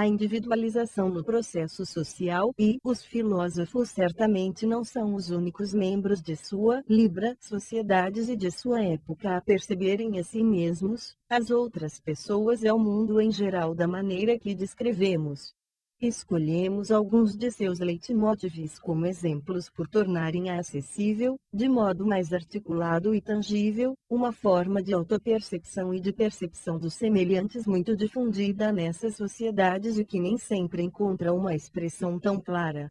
a individualização no processo social e os filósofos certamente não são os únicos membros de sua Libra sociedades e de sua época a perceberem a si mesmos, as outras pessoas e ao mundo em geral da maneira que descrevemos. Escolhemos alguns de seus leitmotivs como exemplos por tornarem acessível, de modo mais articulado e tangível, uma forma de autopercepção e de percepção dos semelhantes muito difundida nessas sociedades e que nem sempre encontra uma expressão tão clara.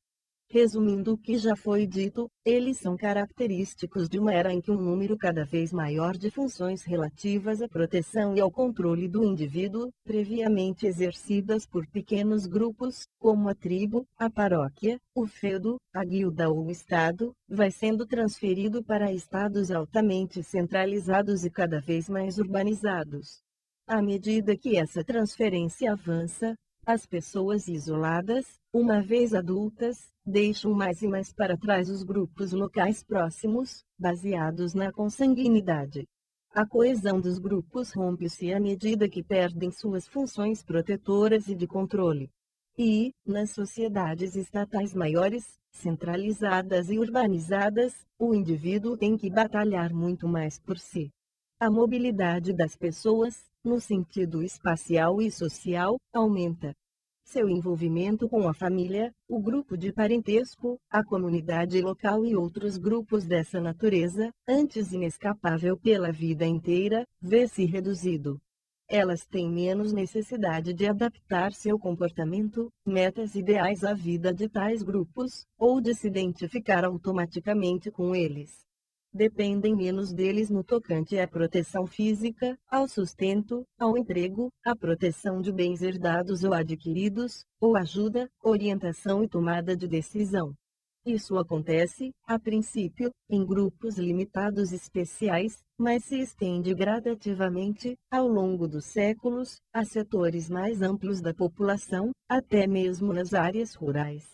Resumindo o que já foi dito, eles são característicos de uma era em que um número cada vez maior de funções relativas à proteção e ao controle do indivíduo, previamente exercidas por pequenos grupos, como a tribo, a paróquia, o feudo, a guilda ou o estado, vai sendo transferido para estados altamente centralizados e cada vez mais urbanizados. À medida que essa transferência avança, as pessoas isoladas, uma vez adultas, deixam mais e mais para trás os grupos locais próximos, baseados na consanguinidade. A coesão dos grupos rompe-se à medida que perdem suas funções protetoras e de controle. E, nas sociedades estatais maiores, centralizadas e urbanizadas, o indivíduo tem que batalhar muito mais por si. A mobilidade das pessoas, no sentido espacial e social, aumenta. Seu envolvimento com a família, o grupo de parentesco, a comunidade local e outros grupos dessa natureza, antes inescapável pela vida inteira, vê-se reduzido. Elas têm menos necessidade de adaptar seu comportamento, metas ideais à vida de tais grupos, ou de se identificar automaticamente com eles. Dependem menos deles no tocante à proteção física, ao sustento, ao emprego, à proteção de bens herdados ou adquiridos, ou ajuda, orientação e tomada de decisão. Isso acontece, a princípio, em grupos limitados especiais, mas se estende gradativamente, ao longo dos séculos, a setores mais amplos da população, até mesmo nas áreas rurais.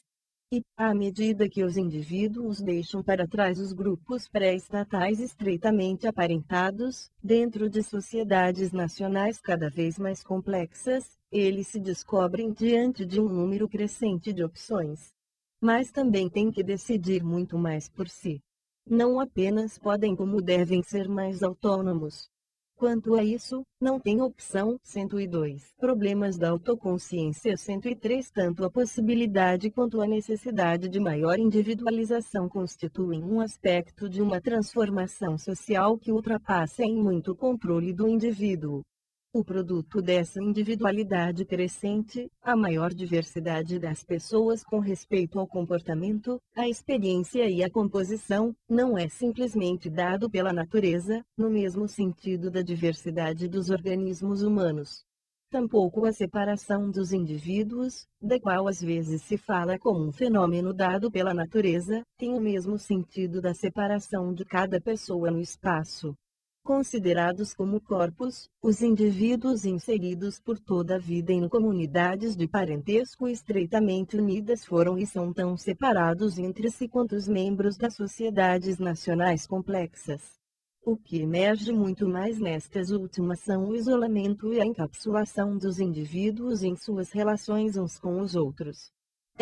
E, à medida que os indivíduos deixam para trás os grupos pré-estatais estreitamente aparentados, dentro de sociedades nacionais cada vez mais complexas, eles se descobrem diante de um número crescente de opções. Mas também têm que decidir muito mais por si. Não apenas podem como devem ser mais autônomos. Quanto a isso, não tem opção. 102. Problemas da autoconsciência. 103. Tanto a possibilidade quanto a necessidade de maior individualização constituem um aspecto de uma transformação social que ultrapassa em muito o controle do indivíduo. O produto dessa individualidade crescente, a maior diversidade das pessoas com respeito ao comportamento, a experiência e a composição, não é simplesmente dado pela natureza, no mesmo sentido da diversidade dos organismos humanos. Tampouco a separação dos indivíduos, da qual às vezes se fala como um fenômeno dado pela natureza, tem o mesmo sentido da separação de cada pessoa no espaço. Considerados como corpos, os indivíduos inseridos por toda a vida em comunidades de parentesco estreitamente unidas foram e são tão separados entre si quanto os membros das sociedades nacionais complexas. O que emerge muito mais nestas últimas são o isolamento e a encapsulação dos indivíduos em suas relações uns com os outros.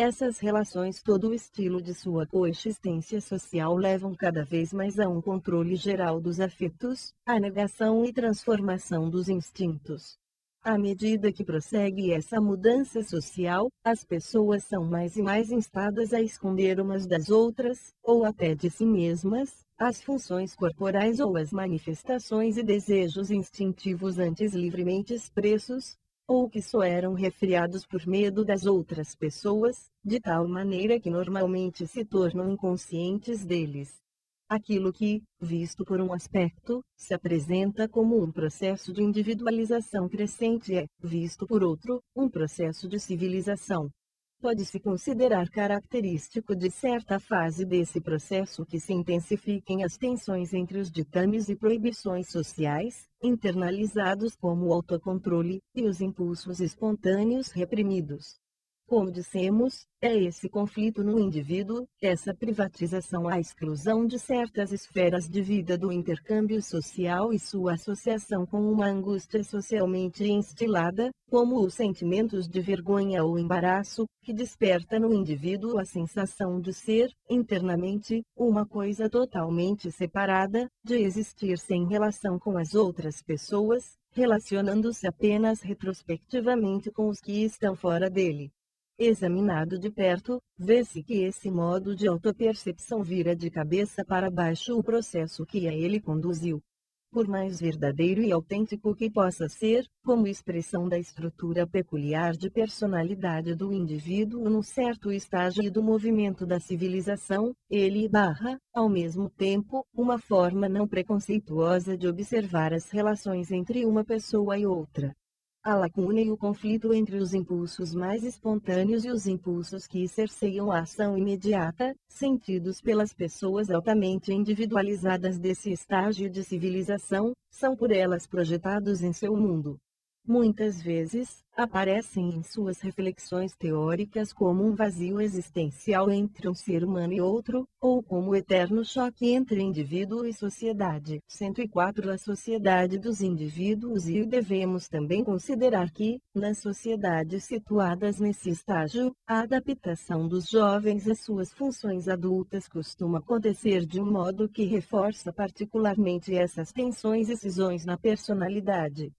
Essas relações, todo o estilo de sua coexistência social, levam cada vez mais a um controle geral dos afetos, a negação e transformação dos instintos. À medida que prossegue essa mudança social, as pessoas são mais e mais instadas a esconder umas das outras, ou até de si mesmas, as funções corporais ou as manifestações e desejos instintivos antes livremente expressos, ou que só eram refreados por medo das outras pessoas, de tal maneira que normalmente se tornam inconscientes deles. Aquilo que, visto por um aspecto, se apresenta como um processo de individualização crescente é, visto por outro, um processo de civilização. Pode-se considerar característico de certa fase desse processo que se intensifiquem as tensões entre os ditames e proibições sociais, internalizados como o autocontrole, e os impulsos espontâneos reprimidos. Como dissemos, é esse conflito no indivíduo, essa privatização, a exclusão de certas esferas de vida do intercâmbio social e sua associação com uma angústia socialmente instilada, como os sentimentos de vergonha ou embaraço, que desperta no indivíduo a sensação de ser, internamente, uma coisa totalmente separada, de existir sem relação com as outras pessoas, relacionando-se apenas retrospectivamente com os que estão fora dele. Examinado de perto, vê-se que esse modo de autopercepção vira de cabeça para baixo o processo que a ele conduziu. Por mais verdadeiro e autêntico que possa ser, como expressão da estrutura peculiar de personalidade do indivíduo num certo estágio do movimento da civilização, ele barra, ao mesmo tempo, uma forma não preconceituosa de observar as relações entre uma pessoa e outra. A lacuna e o conflito entre os impulsos mais espontâneos e os impulsos que cerceiam a ação imediata, sentidos pelas pessoas altamente individualizadas desse estágio de civilização, são por elas projetados em seu mundo. Muitas vezes, aparecem em suas reflexões teóricas como um vazio existencial entre um ser humano e outro, ou como eterno choque entre indivíduo e sociedade. 104 A sociedade dos indivíduos. E devemos também considerar que, nas sociedades situadas nesse estágio, a adaptação dos jovens às suas funções adultas costuma acontecer de um modo que reforça particularmente essas tensões e cisões na personalidade.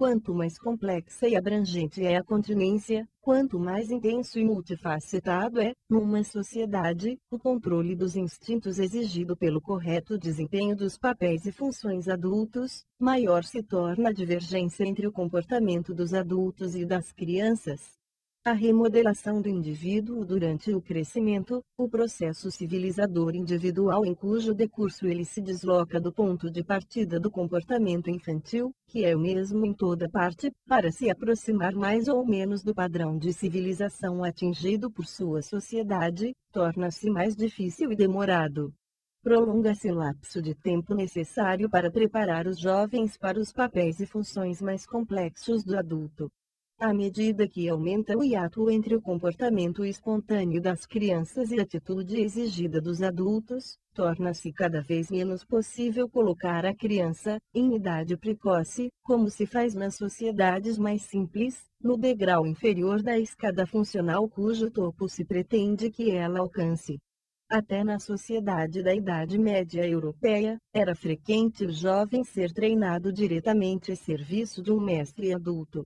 Quanto mais complexa e abrangente é a continência, quanto mais intenso e multifacetado é, numa sociedade, o controle dos instintos exigido pelo correto desempenho dos papéis e funções adultos, maior se torna a divergência entre o comportamento dos adultos e das crianças. A remodelação do indivíduo durante o crescimento, o processo civilizador individual em cujo decurso ele se desloca do ponto de partida do comportamento infantil, que é o mesmo em toda parte, para se aproximar mais ou menos do padrão de civilização atingido por sua sociedade, torna-se mais difícil e demorado. Prolonga-se o lapso de tempo necessário para preparar os jovens para os papéis e funções mais complexos do adulto. À medida que aumenta o hiato entre o comportamento espontâneo das crianças e a atitude exigida dos adultos, torna-se cada vez menos possível colocar a criança, em idade precoce, como se faz nas sociedades mais simples, no degrau inferior da escada funcional cujo topo se pretende que ela alcance. Até na sociedade da Idade Média Europeia, era frequente o jovem ser treinado diretamente a serviço de um mestre adulto.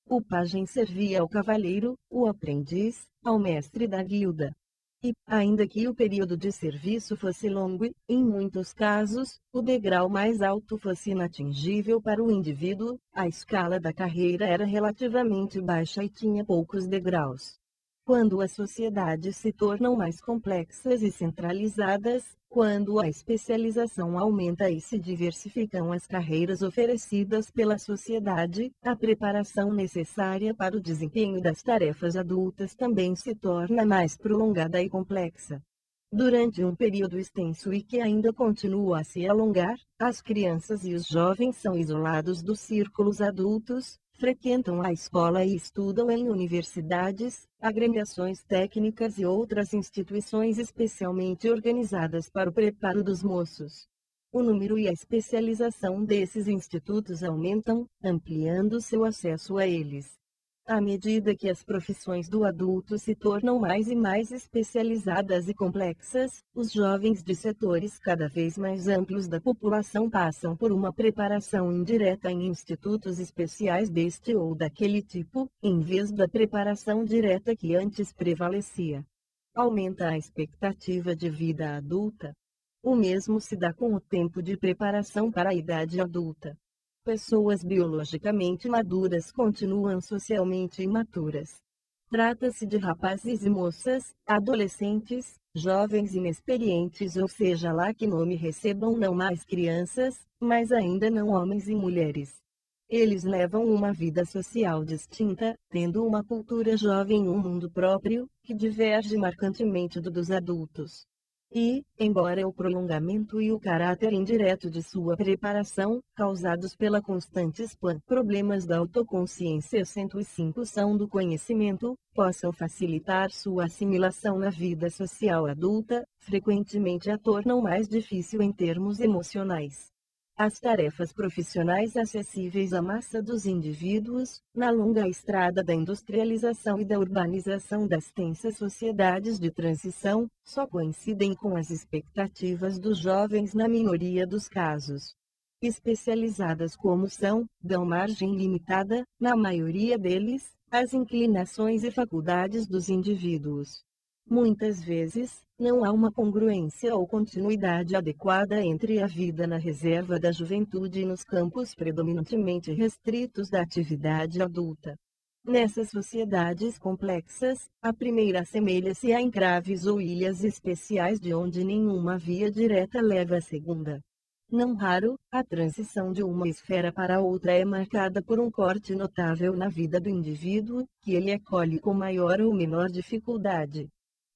O pajem servia ao cavaleiro, o aprendiz, ao mestre da guilda. E, ainda que o período de serviço fosse longo e, em muitos casos, o degrau mais alto fosse inatingível para o indivíduo, a escala da carreira era relativamente baixa e tinha poucos degraus. Quando as sociedades se tornam mais complexas e centralizadas, quando a especialização aumenta e se diversificam as carreiras oferecidas pela sociedade, a preparação necessária para o desempenho das tarefas adultas também se torna mais prolongada e complexa. Durante um período extenso e que ainda continua a se alongar, as crianças e os jovens são isolados dos círculos adultos, frequentam a escola e estudam em universidades, agremiações técnicas e outras instituições especialmente organizadas para o preparo dos moços. O número e a especialização desses institutos aumentam, ampliando seu acesso a eles. À medida que as profissões do adulto se tornam mais e mais especializadas e complexas, os jovens de setores cada vez mais amplos da população passam por uma preparação indireta em institutos especiais deste ou daquele tipo, em vez da preparação direta que antes prevalecia. Aumenta a expectativa de vida adulta. O mesmo se dá com o tempo de preparação para a idade adulta. Pessoas biologicamente maduras continuam socialmente imaturas. Trata-se de rapazes e moças, adolescentes, jovens inexperientes ou seja lá que nome recebam, não mais crianças, mas ainda não homens e mulheres. Eles levam uma vida social distinta, tendo uma cultura jovem e um mundo próprio, que diverge marcantemente do dos adultos. E, embora o prolongamento e o caráter indireto de sua preparação, causados pela constante spam, problemas da autoconsciência 105 são do conhecimento, possam facilitar sua assimilação na vida social adulta, frequentemente a tornam mais difícil em termos emocionais. As tarefas profissionais acessíveis à massa dos indivíduos, na longa estrada da industrialização e da urbanização das tensas sociedades de transição, só coincidem com as expectativas dos jovens na minoria dos casos. Especializadas como são, dão margem limitada, na maioria deles, às inclinações e faculdades dos indivíduos. Muitas vezes, não há uma congruência ou continuidade adequada entre a vida na reserva da juventude e nos campos predominantemente restritos da atividade adulta. Nessas sociedades complexas, a primeira assemelha-se a encraves ou ilhas especiais de onde nenhuma via direta leva à segunda. Não raro, a transição de uma esfera para outra é marcada por um corte notável na vida do indivíduo, que ele acolhe com maior ou menor dificuldade.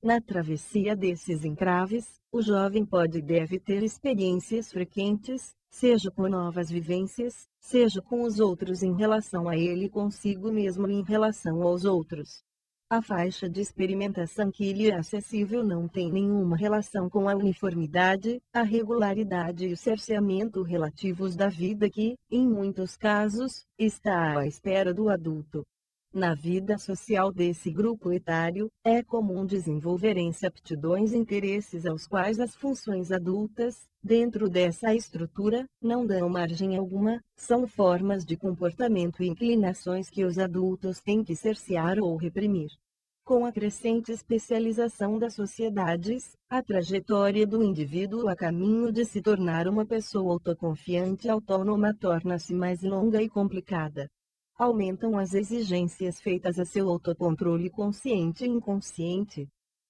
Na travessia desses encraves, o jovem pode e deve ter experiências frequentes, seja com novas vivências, seja com os outros em relação a ele consigo mesmo e em relação aos outros. A faixa de experimentação que lhe é acessível não tem nenhuma relação com a uniformidade, a regularidade e o cerceamento relativos da vida que, em muitos casos, está à espera do adulto. Na vida social desse grupo etário, é comum desenvolverem-se aptidões e interesses aos quais as funções adultas, dentro dessa estrutura, não dão margem alguma, são formas de comportamento e inclinações que os adultos têm que cercear ou reprimir. Com a crescente especialização das sociedades, a trajetória do indivíduo a caminho de se tornar uma pessoa autoconfiante e autônoma torna-se mais longa e complicada. Aumentam as exigências feitas a seu autocontrole consciente e inconsciente.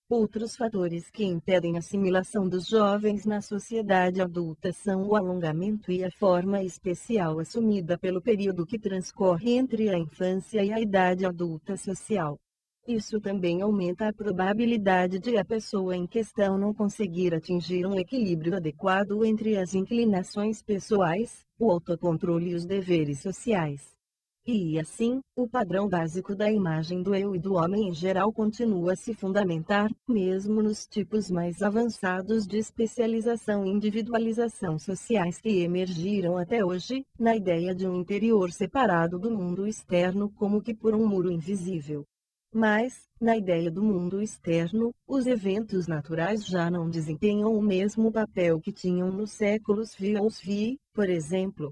Outros fatores que impedem a assimilação dos jovens na sociedade adulta são o alongamento e a forma especial assumida pelo período que transcorre entre a infância e a idade adulta social. Isso também aumenta a probabilidade de a pessoa em questão não conseguir atingir um equilíbrio adequado entre as inclinações pessoais, o autocontrole e os deveres sociais. E assim, o padrão básico da imagem do eu e do homem em geral continua a se fundamentar, mesmo nos tipos mais avançados de especialização e individualização sociais que emergiram até hoje, na ideia de um interior separado do mundo externo como que por um muro invisível. Mas, na ideia do mundo externo, os eventos naturais já não desempenham o mesmo papel que tinham nos séculos vi, por exemplo.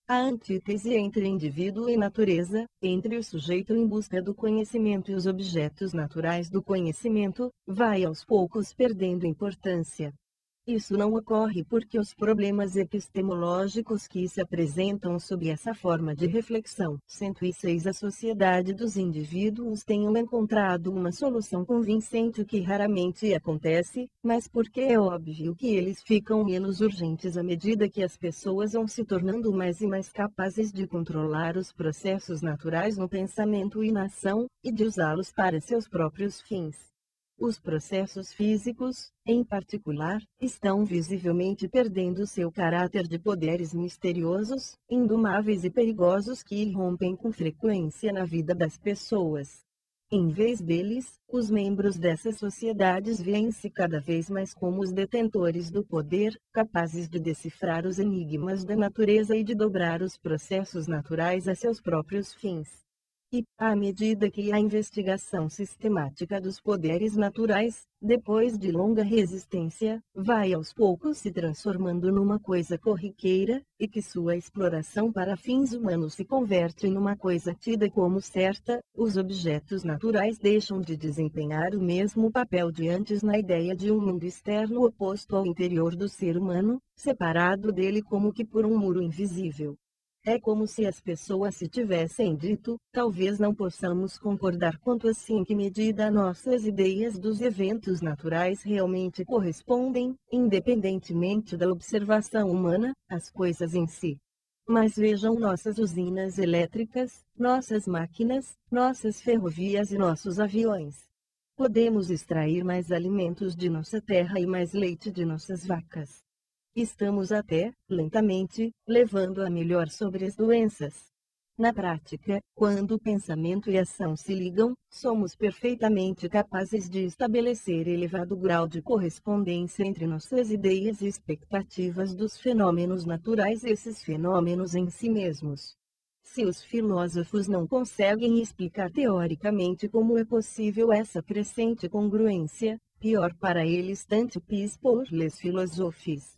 A antítese entre indivíduo e natureza, entre o sujeito em busca do conhecimento e os objetos naturais do conhecimento, vai aos poucos perdendo importância. Isso não ocorre porque os problemas epistemológicos que se apresentam sob essa forma de reflexão, 106 a sociedade dos indivíduos tenham encontrado uma solução convincente, o que raramente acontece, mas porque é óbvio que eles ficam menos urgentes à medida que as pessoas vão se tornando mais e mais capazes de controlar os processos naturais no pensamento e na ação, e de usá-los para seus próprios fins. Os processos físicos, em particular, estão visivelmente perdendo seu caráter de poderes misteriosos, indomáveis e perigosos que irrompem com frequência na vida das pessoas. Em vez deles, os membros dessas sociedades veem-se cada vez mais como os detentores do poder, capazes de decifrar os enigmas da natureza e de dobrar os processos naturais a seus próprios fins. E, à medida que a investigação sistemática dos poderes naturais, depois de longa resistência, vai aos poucos se transformando numa coisa corriqueira, e que sua exploração para fins humanos se converte numa coisa tida como certa, os objetos naturais deixam de desempenhar o mesmo papel de antes na ideia de um mundo externo oposto ao interior do ser humano, separado dele como que por um muro invisível. É como se as pessoas se tivessem dito: talvez não possamos concordar quanto assim que medida nossas ideias dos eventos naturais realmente correspondem, independentemente da observação humana, às coisas em si. Mas vejam nossas usinas elétricas, nossas máquinas, nossas ferrovias e nossos aviões. Podemos extrair mais alimentos de nossa terra e mais leite de nossas vacas. Estamos até, lentamente, levando a melhor sobre as doenças. Na prática, quando pensamento e ação se ligam, somos perfeitamente capazes de estabelecer elevado grau de correspondência entre nossas ideias e expectativas dos fenômenos naturais e esses fenômenos em si mesmos. Se os filósofos não conseguem explicar teoricamente como é possível essa crescente congruência, pior para eles tant pis pour les philosophes.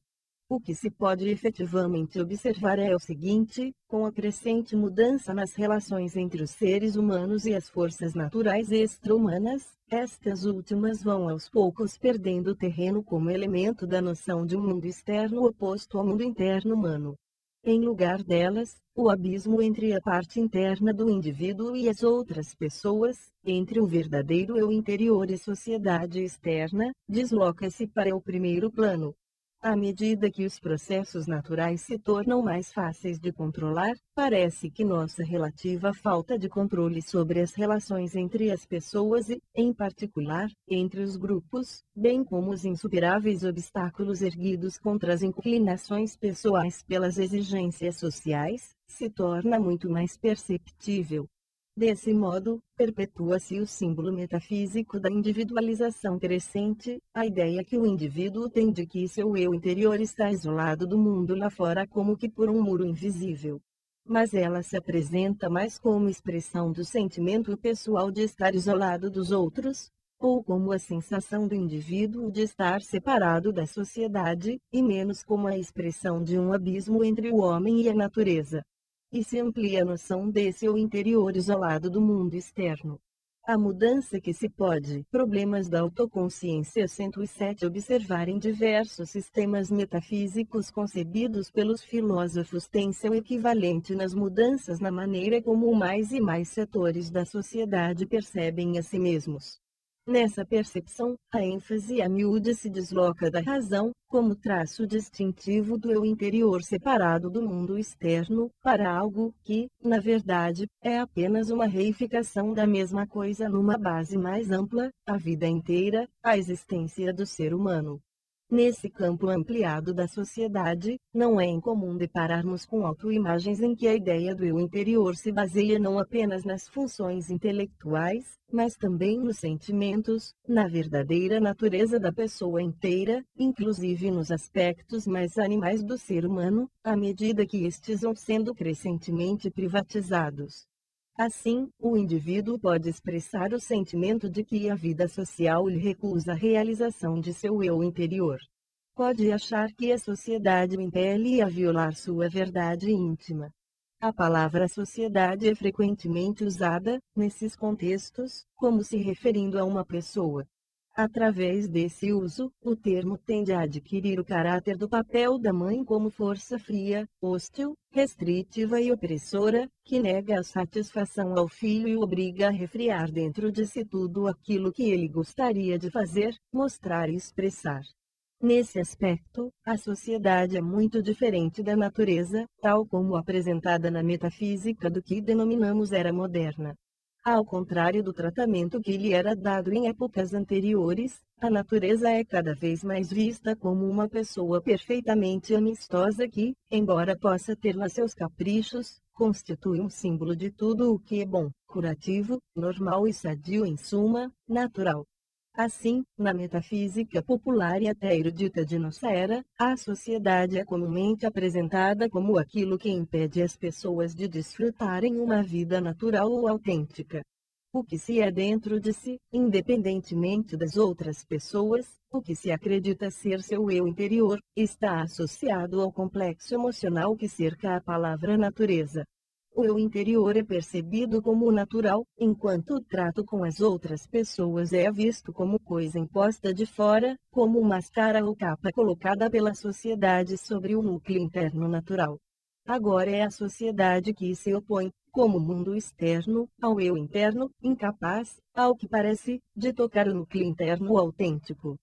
O que se pode efetivamente observar é o seguinte: com a crescente mudança nas relações entre os seres humanos e as forças naturais extra-humanas, estas últimas vão aos poucos perdendo terreno como elemento da noção de um mundo externo oposto ao mundo interno humano. Em lugar delas, o abismo entre a parte interna do indivíduo e as outras pessoas, entre o verdadeiro eu interior e a sociedade externa, desloca-se para o primeiro plano. À medida que os processos naturais se tornam mais fáceis de controlar, parece que nossa relativa falta de controle sobre as relações entre as pessoas e, em particular, entre os grupos, bem como os insuperáveis obstáculos erguidos contra as inclinações pessoais pelas exigências sociais, se torna muito mais perceptível. Desse modo, perpetua-se o símbolo metafísico da individualização crescente, a ideia que o indivíduo tem de que seu eu interior está isolado do mundo lá fora como que por um muro invisível. Mas ela se apresenta mais como expressão do sentimento pessoal de estar isolado dos outros, ou como a sensação do indivíduo de estar separado da sociedade, e menos como a expressão de um abismo entre o homem e a natureza. E se amplia a noção desse eu interior isolado do mundo externo. A mudança que se pode, problemas da autoconsciência 107 observar em diversos sistemas metafísicos concebidos pelos filósofos tem seu equivalente nas mudanças na maneira como mais e mais setores da sociedade percebem a si mesmos. Nessa percepção, a ênfase a miúde se desloca da razão, como traço distintivo do eu interior separado do mundo externo, para algo que, na verdade, é apenas uma reificação da mesma coisa numa base mais ampla, a vida inteira, a existência do ser humano. Nesse campo ampliado da sociedade, não é incomum depararmos com autoimagens em que a ideia do eu interior se baseia não apenas nas funções intelectuais, mas também nos sentimentos, na verdadeira natureza da pessoa inteira, inclusive nos aspectos mais animais do ser humano, à medida que estes vão sendo crescentemente privatizados. Assim, o indivíduo pode expressar o sentimento de que a vida social lhe recusa a realização de seu eu interior. Pode achar que a sociedade o impele a violar sua verdade íntima. A palavra sociedade é frequentemente usada, nesses contextos, como se referindo a uma pessoa. Através desse uso, o termo tende a adquirir o caráter do papel da mãe como força fria, hostil, restritiva e opressora, que nega a satisfação ao filho e o obriga a refriar dentro de si tudo aquilo que ele gostaria de fazer, mostrar e expressar. Nesse aspecto, a sociedade é muito diferente da natureza, tal como apresentada na metafísica do que denominamos era moderna. Ao contrário do tratamento que lhe era dado em épocas anteriores, a natureza é cada vez mais vista como uma pessoa perfeitamente amistosa que, embora possa ter lá seus caprichos, constitui um símbolo de tudo o que é bom, curativo, normal e sadio em suma, natural. Assim, na metafísica popular e até erudita de nossa era, a sociedade é comumente apresentada como aquilo que impede as pessoas de desfrutarem uma vida natural ou autêntica. O que se é dentro de si, independentemente das outras pessoas, o que se acredita ser seu eu interior, está associado ao complexo emocional que cerca a palavra natureza. O eu interior é percebido como natural, enquanto o trato com as outras pessoas é visto como coisa imposta de fora, como máscara ou capa colocada pela sociedade sobre o núcleo interno natural. Agora é a sociedade que se opõe, como mundo externo, ao eu interno, incapaz, ao que parece, de tocar o núcleo interno autêntico.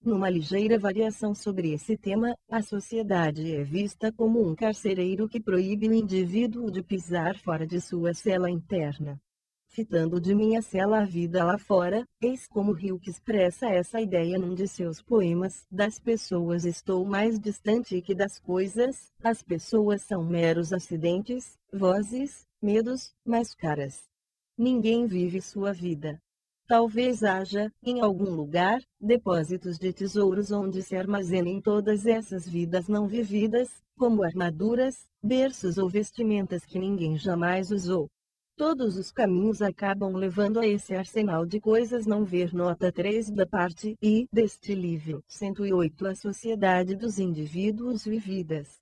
Numa ligeira variação sobre esse tema, a sociedade é vista como um carcereiro que proíbe o indivíduo de pisar fora de sua cela interna. Fitando de minha cela a vida lá fora, eis como Rilke expressa essa ideia num de seus poemas: das pessoas estou mais distante que das coisas, as pessoas são meros acidentes, vozes, medos, máscaras. Ninguém vive sua vida. Talvez haja, em algum lugar, depósitos de tesouros onde se armazenem todas essas vidas não vividas, como armaduras, berços ou vestimentas que ninguém jamais usou. Todos os caminhos acabam levando a esse arsenal de coisas não ver nota 3 da parte I deste livro 108 A Sociedade dos Indivíduos Vividas.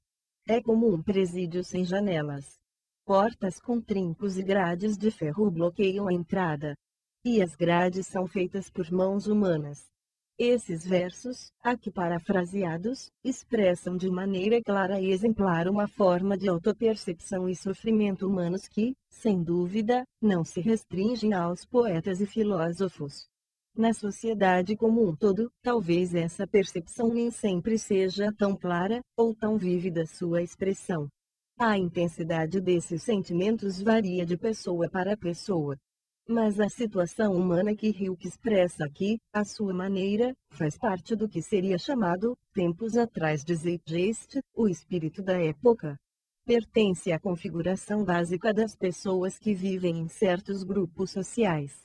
É como um presídio sem janelas. Portas com trincos e grades de ferro bloqueiam a entrada. E as grades são feitas por mãos humanas. Esses versos, aqui parafraseados, expressam de maneira clara e exemplar uma forma de autopercepção e sofrimento humanos que, sem dúvida, não se restringem aos poetas e filósofos. Na sociedade como um todo, talvez essa percepção nem sempre seja tão clara, ou tão vívida sua expressão. A intensidade desses sentimentos varia de pessoa para pessoa. Mas a situação humana que Rilke expressa aqui, à sua maneira, faz parte do que seria chamado, tempos atrás de Zeitgeist, o espírito da época. Pertence à configuração básica das pessoas que vivem em certos grupos sociais.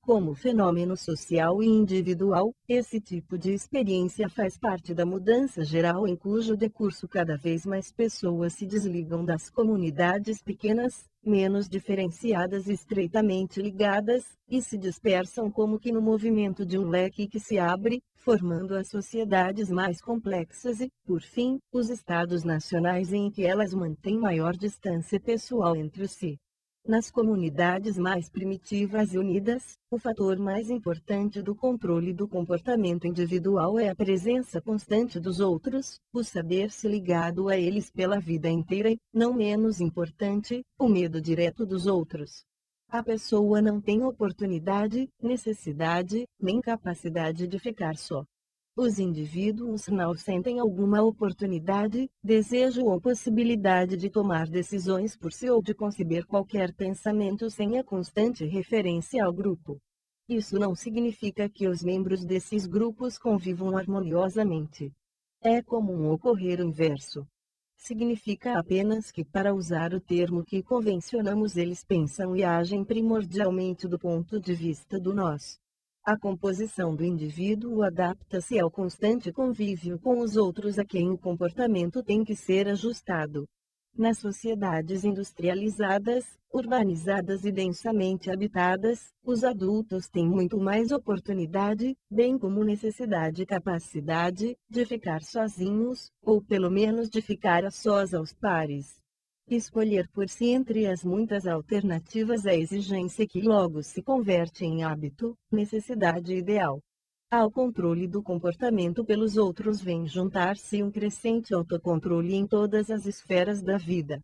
Como fenômeno social e individual, esse tipo de experiência faz parte da mudança geral em cujo decurso cada vez mais pessoas se desligam das comunidades pequenas, menos diferenciadas e estreitamente ligadas, e se dispersam como que no movimento de um leque que se abre, formando as sociedades mais complexas e, por fim, os estados nacionais em que elas mantêm maior distância pessoal entre si. Nas comunidades mais primitivas e unidas, o fator mais importante do controle do comportamento individual é a presença constante dos outros, o saber-se ligado a eles pela vida inteira e, não menos importante, o medo direto dos outros. A pessoa não tem oportunidade, necessidade, nem capacidade de ficar só. Os indivíduos não sentem alguma oportunidade, desejo ou possibilidade de tomar decisões por si ou de conceber qualquer pensamento sem a constante referência ao grupo. Isso não significa que os membros desses grupos convivam harmoniosamente. É comum ocorrer o inverso. Significa apenas que, para usar o termo que convencionamos, eles pensam e agem primordialmente do ponto de vista do nós. A composição do indivíduo adapta-se ao constante convívio com os outros a quem o comportamento tem que ser ajustado. Nas sociedades industrializadas, urbanizadas e densamente habitadas, os adultos têm muito mais oportunidade, bem como necessidade e capacidade, de ficar sozinhos, ou pelo menos de ficar a sós aos pares. Escolher por si entre as muitas alternativas é exigência que logo se converte em hábito, necessidade ideal. Ao controle do comportamento pelos outros vem juntar-se um crescente autocontrole em todas as esferas da vida.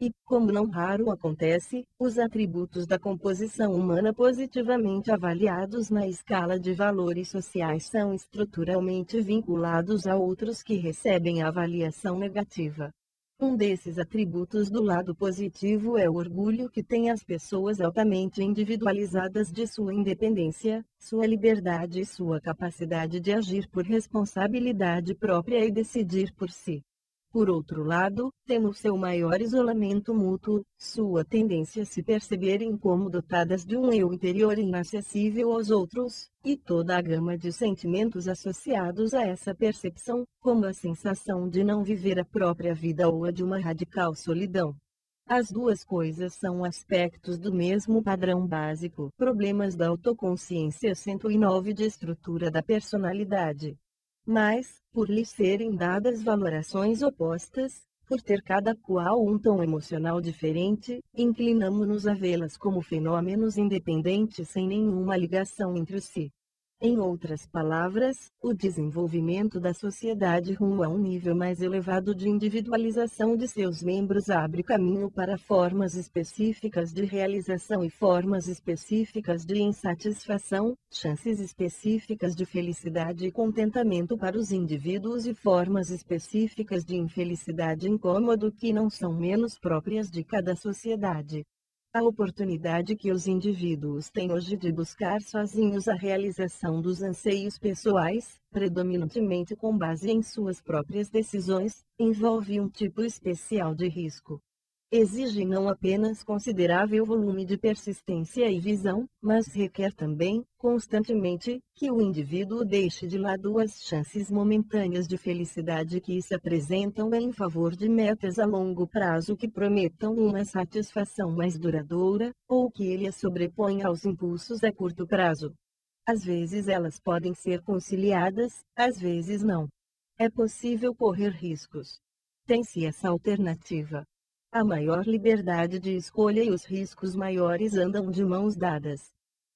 E, como não raro acontece, os atributos da composição humana positivamente avaliados na escala de valores sociais são estruturalmente vinculados a outros que recebem avaliação negativa. Um desses atributos do lado positivo é o orgulho que têm as pessoas altamente individualizadas de sua independência, sua liberdade e sua capacidade de agir por responsabilidade própria e decidir por si. Por outro lado, temos seu maior isolamento mútuo, sua tendência a se perceberem como dotadas de um eu interior inacessível aos outros, e toda a gama de sentimentos associados a essa percepção, como a sensação de não viver a própria vida ou a de uma radical solidão. As duas coisas são aspectos do mesmo padrão básico, problemas da autoconsciência 109 de estrutura da personalidade. Mas, por lhes serem dadas valorações opostas, por ter cada qual um tom emocional diferente, inclinamo-nos a vê-las como fenômenos independentes sem nenhuma ligação entre si. Em outras palavras, o desenvolvimento da sociedade rumo a um nível mais elevado de individualização de seus membros abre caminho para formas específicas de realização e formas específicas de insatisfação, chances específicas de felicidade e contentamento para os indivíduos e formas específicas de infelicidade e incômodo que não são menos próprias de cada sociedade. A oportunidade que os indivíduos têm hoje de buscar sozinhos a realização dos anseios pessoais, predominantemente com base em suas próprias decisões, envolve um tipo especial de risco. Exige não apenas considerável volume de persistência e visão, mas requer também, constantemente, que o indivíduo deixe de lado as chances momentâneas de felicidade que se apresentam em favor de metas a longo prazo que prometam uma satisfação mais duradoura, ou que ele as sobreponha aos impulsos a curto prazo. Às vezes elas podem ser conciliadas, às vezes não. É possível correr riscos. Tem-se essa alternativa. A maior liberdade de escolha e os riscos maiores andam de mãos dadas.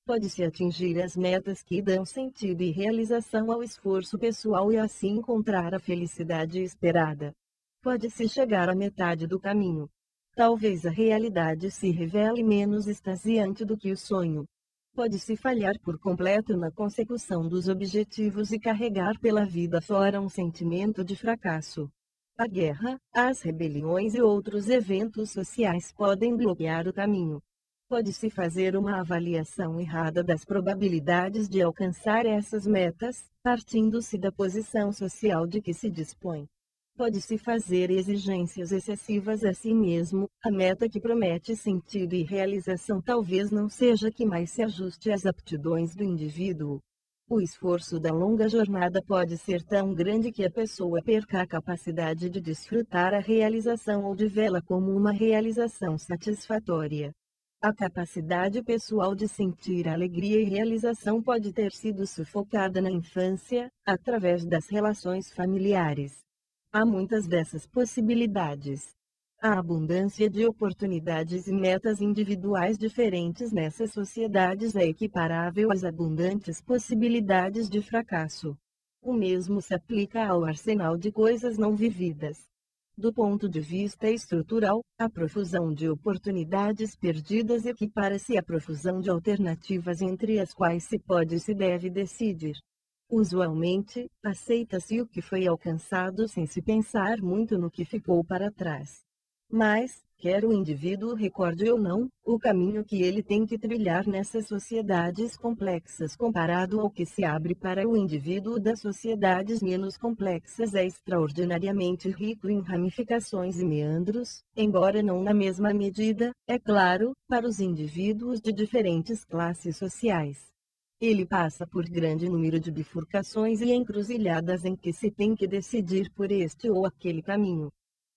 Pode-se atingir as metas que dão sentido e realização ao esforço pessoal e assim encontrar a felicidade esperada. Pode-se chegar à metade do caminho. Talvez a realidade se revele menos extasiante do que o sonho. Pode-se falhar por completo na consecução dos objetivos e carregar pela vida fora um sentimento de fracasso. A guerra, as rebeliões e outros eventos sociais podem bloquear o caminho. Pode-se fazer uma avaliação errada das probabilidades de alcançar essas metas, partindo-se da posição social de que se dispõe. Pode-se fazer exigências excessivas a si mesmo, a meta que promete sentido e realização talvez não seja a que mais se ajuste às aptidões do indivíduo. O esforço da longa jornada pode ser tão grande que a pessoa perca a capacidade de desfrutar a realização ou de vê-la como uma realização satisfatória. A capacidade pessoal de sentir alegria e realização pode ter sido sufocada na infância, através das relações familiares. Há muitas dessas possibilidades. A abundância de oportunidades e metas individuais diferentes nessas sociedades é equiparável às abundantes possibilidades de fracasso. O mesmo se aplica ao arsenal de coisas não vividas. Do ponto de vista estrutural, a profusão de oportunidades perdidas equipara-se à profusão de alternativas entre as quais se pode e se deve decidir. Usualmente, aceita-se o que foi alcançado sem se pensar muito no que ficou para trás. Mas, quer o indivíduo recorde ou não, o caminho que ele tem que trilhar nessas sociedades complexas comparado ao que se abre para o indivíduo das sociedades menos complexas é extraordinariamente rico em ramificações e meandros, embora não na mesma medida, é claro, para os indivíduos de diferentes classes sociais. Ele passa por grande número de bifurcações e encruzilhadas em que se tem que decidir por este ou aquele caminho.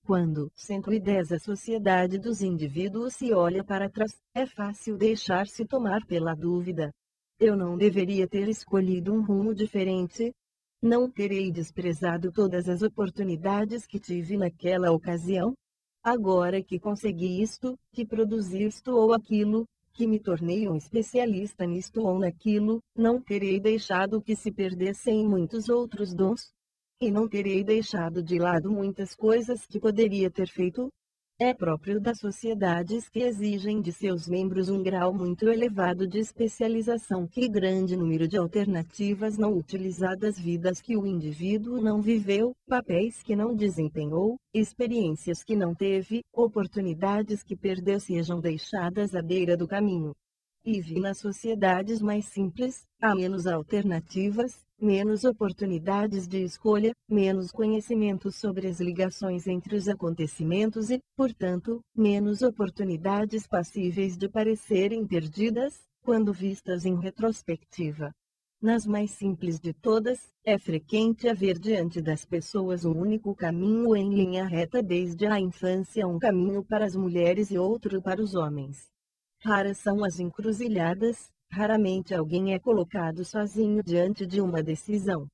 Quando, 110 a sociedade dos indivíduos se olha para trás, é fácil deixar-se tomar pela dúvida. Eu não deveria ter escolhido um rumo diferente? Não terei desprezado todas as oportunidades que tive naquela ocasião? Agora que consegui isto, que produzi isto ou aquilo, que me tornei um especialista nisto ou naquilo, não terei deixado que se perdessem muitos outros dons? E não terei deixado de lado muitas coisas que poderia ter feito? É próprio das sociedades que exigem de seus membros um grau muito elevado de especialização que grande número de alternativas não utilizadas, vidas que o indivíduo não viveu, papéis que não desempenhou, experiências que não teve, oportunidades que perdeu sejam deixadas à beira do caminho. E vi nas sociedades mais simples, há menos alternativas, menos oportunidades de escolha, menos conhecimento sobre as ligações entre os acontecimentos e, portanto, menos oportunidades passíveis de parecerem perdidas, quando vistas em retrospectiva. Nas mais simples de todas, é frequente haver diante das pessoas um único caminho em linha reta desde a infância, um caminho para as mulheres e outro para os homens. Raras são as encruzilhadas, raramente alguém é colocado sozinho diante de uma decisão.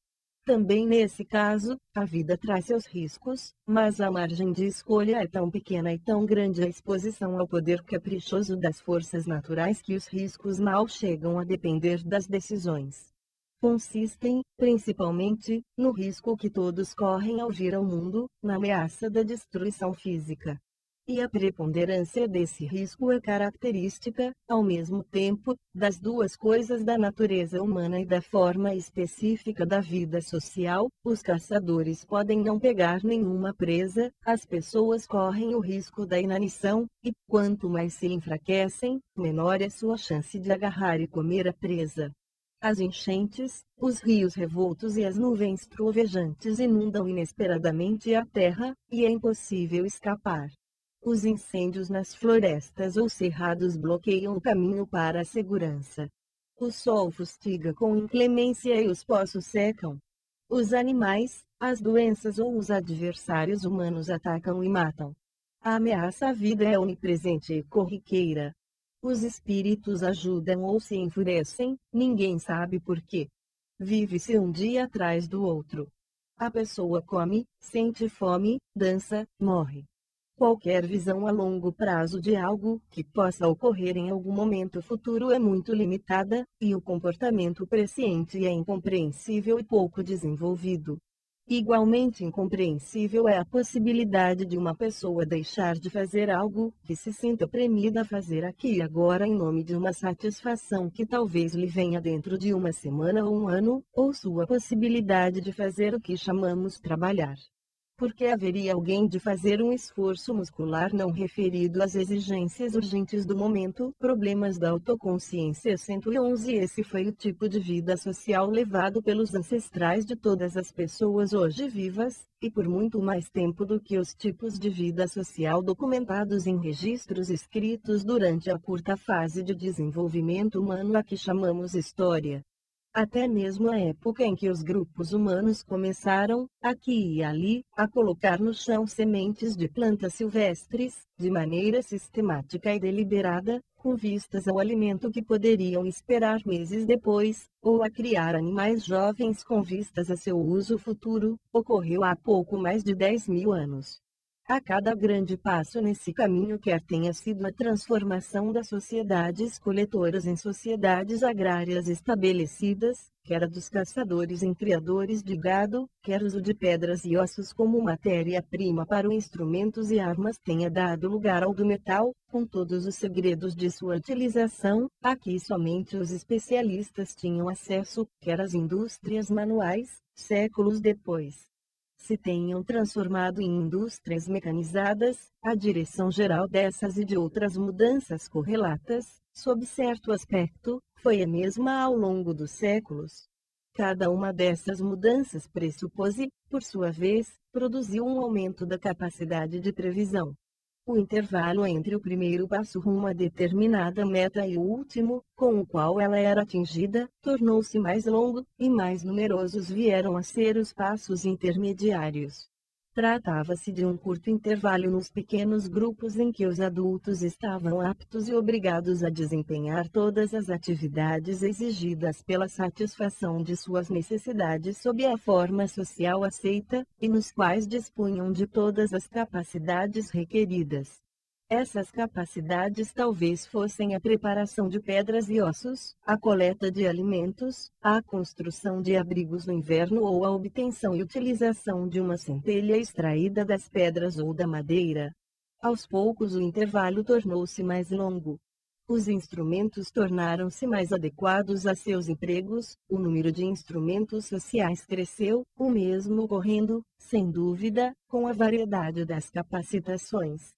Também nesse caso, a vida traz seus riscos, mas a margem de escolha é tão pequena e tão grande a exposição ao poder caprichoso das forças naturais que os riscos mal chegam a depender das decisões. Consistem, principalmente, no risco que todos correm ao vir ao mundo, na ameaça da destruição física. E a preponderância desse risco é característica, ao mesmo tempo, das duas coisas da natureza humana e da forma específica da vida social. Os caçadores podem não pegar nenhuma presa, as pessoas correm o risco da inanição, e, quanto mais se enfraquecem, menor é sua chance de agarrar e comer a presa. As enchentes, os rios revoltos e as nuvens trovejantes inundam inesperadamente a terra, e é impossível escapar. Os incêndios nas florestas ou cerrados bloqueiam o caminho para a segurança. O sol fustiga com inclemência e os poços secam. Os animais, as doenças ou os adversários humanos atacam e matam. A ameaça à vida é onipresente e corriqueira. Os espíritos ajudam ou se enfurecem, ninguém sabe por quê. Vive-se um dia atrás do outro. A pessoa come, sente fome, dança, morre. Qualquer visão a longo prazo de algo que possa ocorrer em algum momento futuro é muito limitada, e o comportamento presciente é incompreensível e pouco desenvolvido. Igualmente incompreensível é a possibilidade de uma pessoa deixar de fazer algo que se sinta premida a fazer aqui e agora em nome de uma satisfação que talvez lhe venha dentro de uma semana ou um ano, ou sua possibilidade de fazer o que chamamos trabalhar. Porque haveria alguém de fazer um esforço muscular não referido às exigências urgentes do momento? Problemas da autoconsciência 111. Esse foi o tipo de vida social levado pelos ancestrais de todas as pessoas hoje vivas, e por muito mais tempo do que os tipos de vida social documentados em registros escritos durante a curta fase de desenvolvimento humano a que chamamos história. Até mesmo a época em que os grupos humanos começaram, aqui e ali, a colocar no chão sementes de plantas silvestres, de maneira sistemática e deliberada, com vistas ao alimento que poderiam esperar meses depois, ou a criar animais jovens com vistas a seu uso futuro, ocorreu há pouco mais de 10.000 anos. A cada grande passo nesse caminho, quer tenha sido a transformação das sociedades coletoras em sociedades agrárias estabelecidas, quer a dos caçadores em criadores de gado, quer uso de pedras e ossos como matéria-prima para instrumentos e armas tenha dado lugar ao do metal, com todos os segredos de sua utilização, a que somente os especialistas tinham acesso, quer as indústrias manuais, séculos depois se tenham transformado em indústrias mecanizadas, a direção geral dessas e de outras mudanças correlatas, sob certo aspecto, foi a mesma ao longo dos séculos. Cada uma dessas mudanças pressupôs, por sua vez, produziu um aumento da capacidade de previsão. O intervalo entre o primeiro passo rumo a determinada meta e o último, com o qual ela era atingida, tornou-se mais longo, e mais numerosos vieram a ser os passos intermediários. Tratava-se de um curto intervalo nos pequenos grupos em que os adultos estavam aptos e obrigados a desempenhar todas as atividades exigidas pela satisfação de suas necessidades sob a forma social aceita, e nos quais dispunham de todas as capacidades requeridas. Essas capacidades talvez fossem a preparação de pedras e ossos, a coleta de alimentos, a construção de abrigos no inverno ou a obtenção e utilização de uma centelha extraída das pedras ou da madeira. Aos poucos o intervalo tornou-se mais longo. Os instrumentos tornaram-se mais adequados a seus empregos, o número de instrumentos sociais cresceu, o mesmo ocorrendo, sem dúvida, com a variedade das capacitações.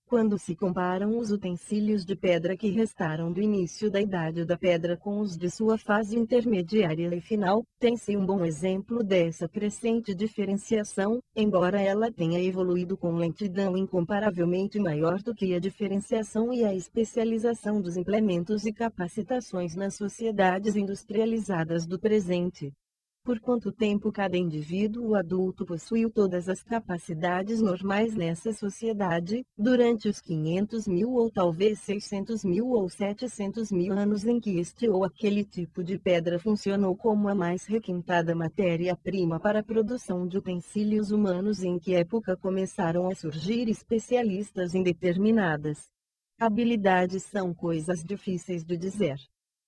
Quando se comparam os utensílios de pedra que restaram do início da Idade da Pedra com os de sua fase intermediária e final, tem-se um bom exemplo dessa crescente diferenciação, embora ela tenha evoluído com lentidão incomparavelmente maior do que a diferenciação e a especialização dos implementos e capacitações nas sociedades industrializadas do presente. Por quanto tempo cada indivíduo adulto possuiu todas as capacidades normais nessa sociedade, durante os 500.000 ou talvez 600.000 ou 700.000 anos em que este ou aquele tipo de pedra funcionou como a mais requintada matéria-prima para a produção de utensílios humanos, e em que época começaram a surgir especialistas em determinadas habilidades, são coisas difíceis de dizer.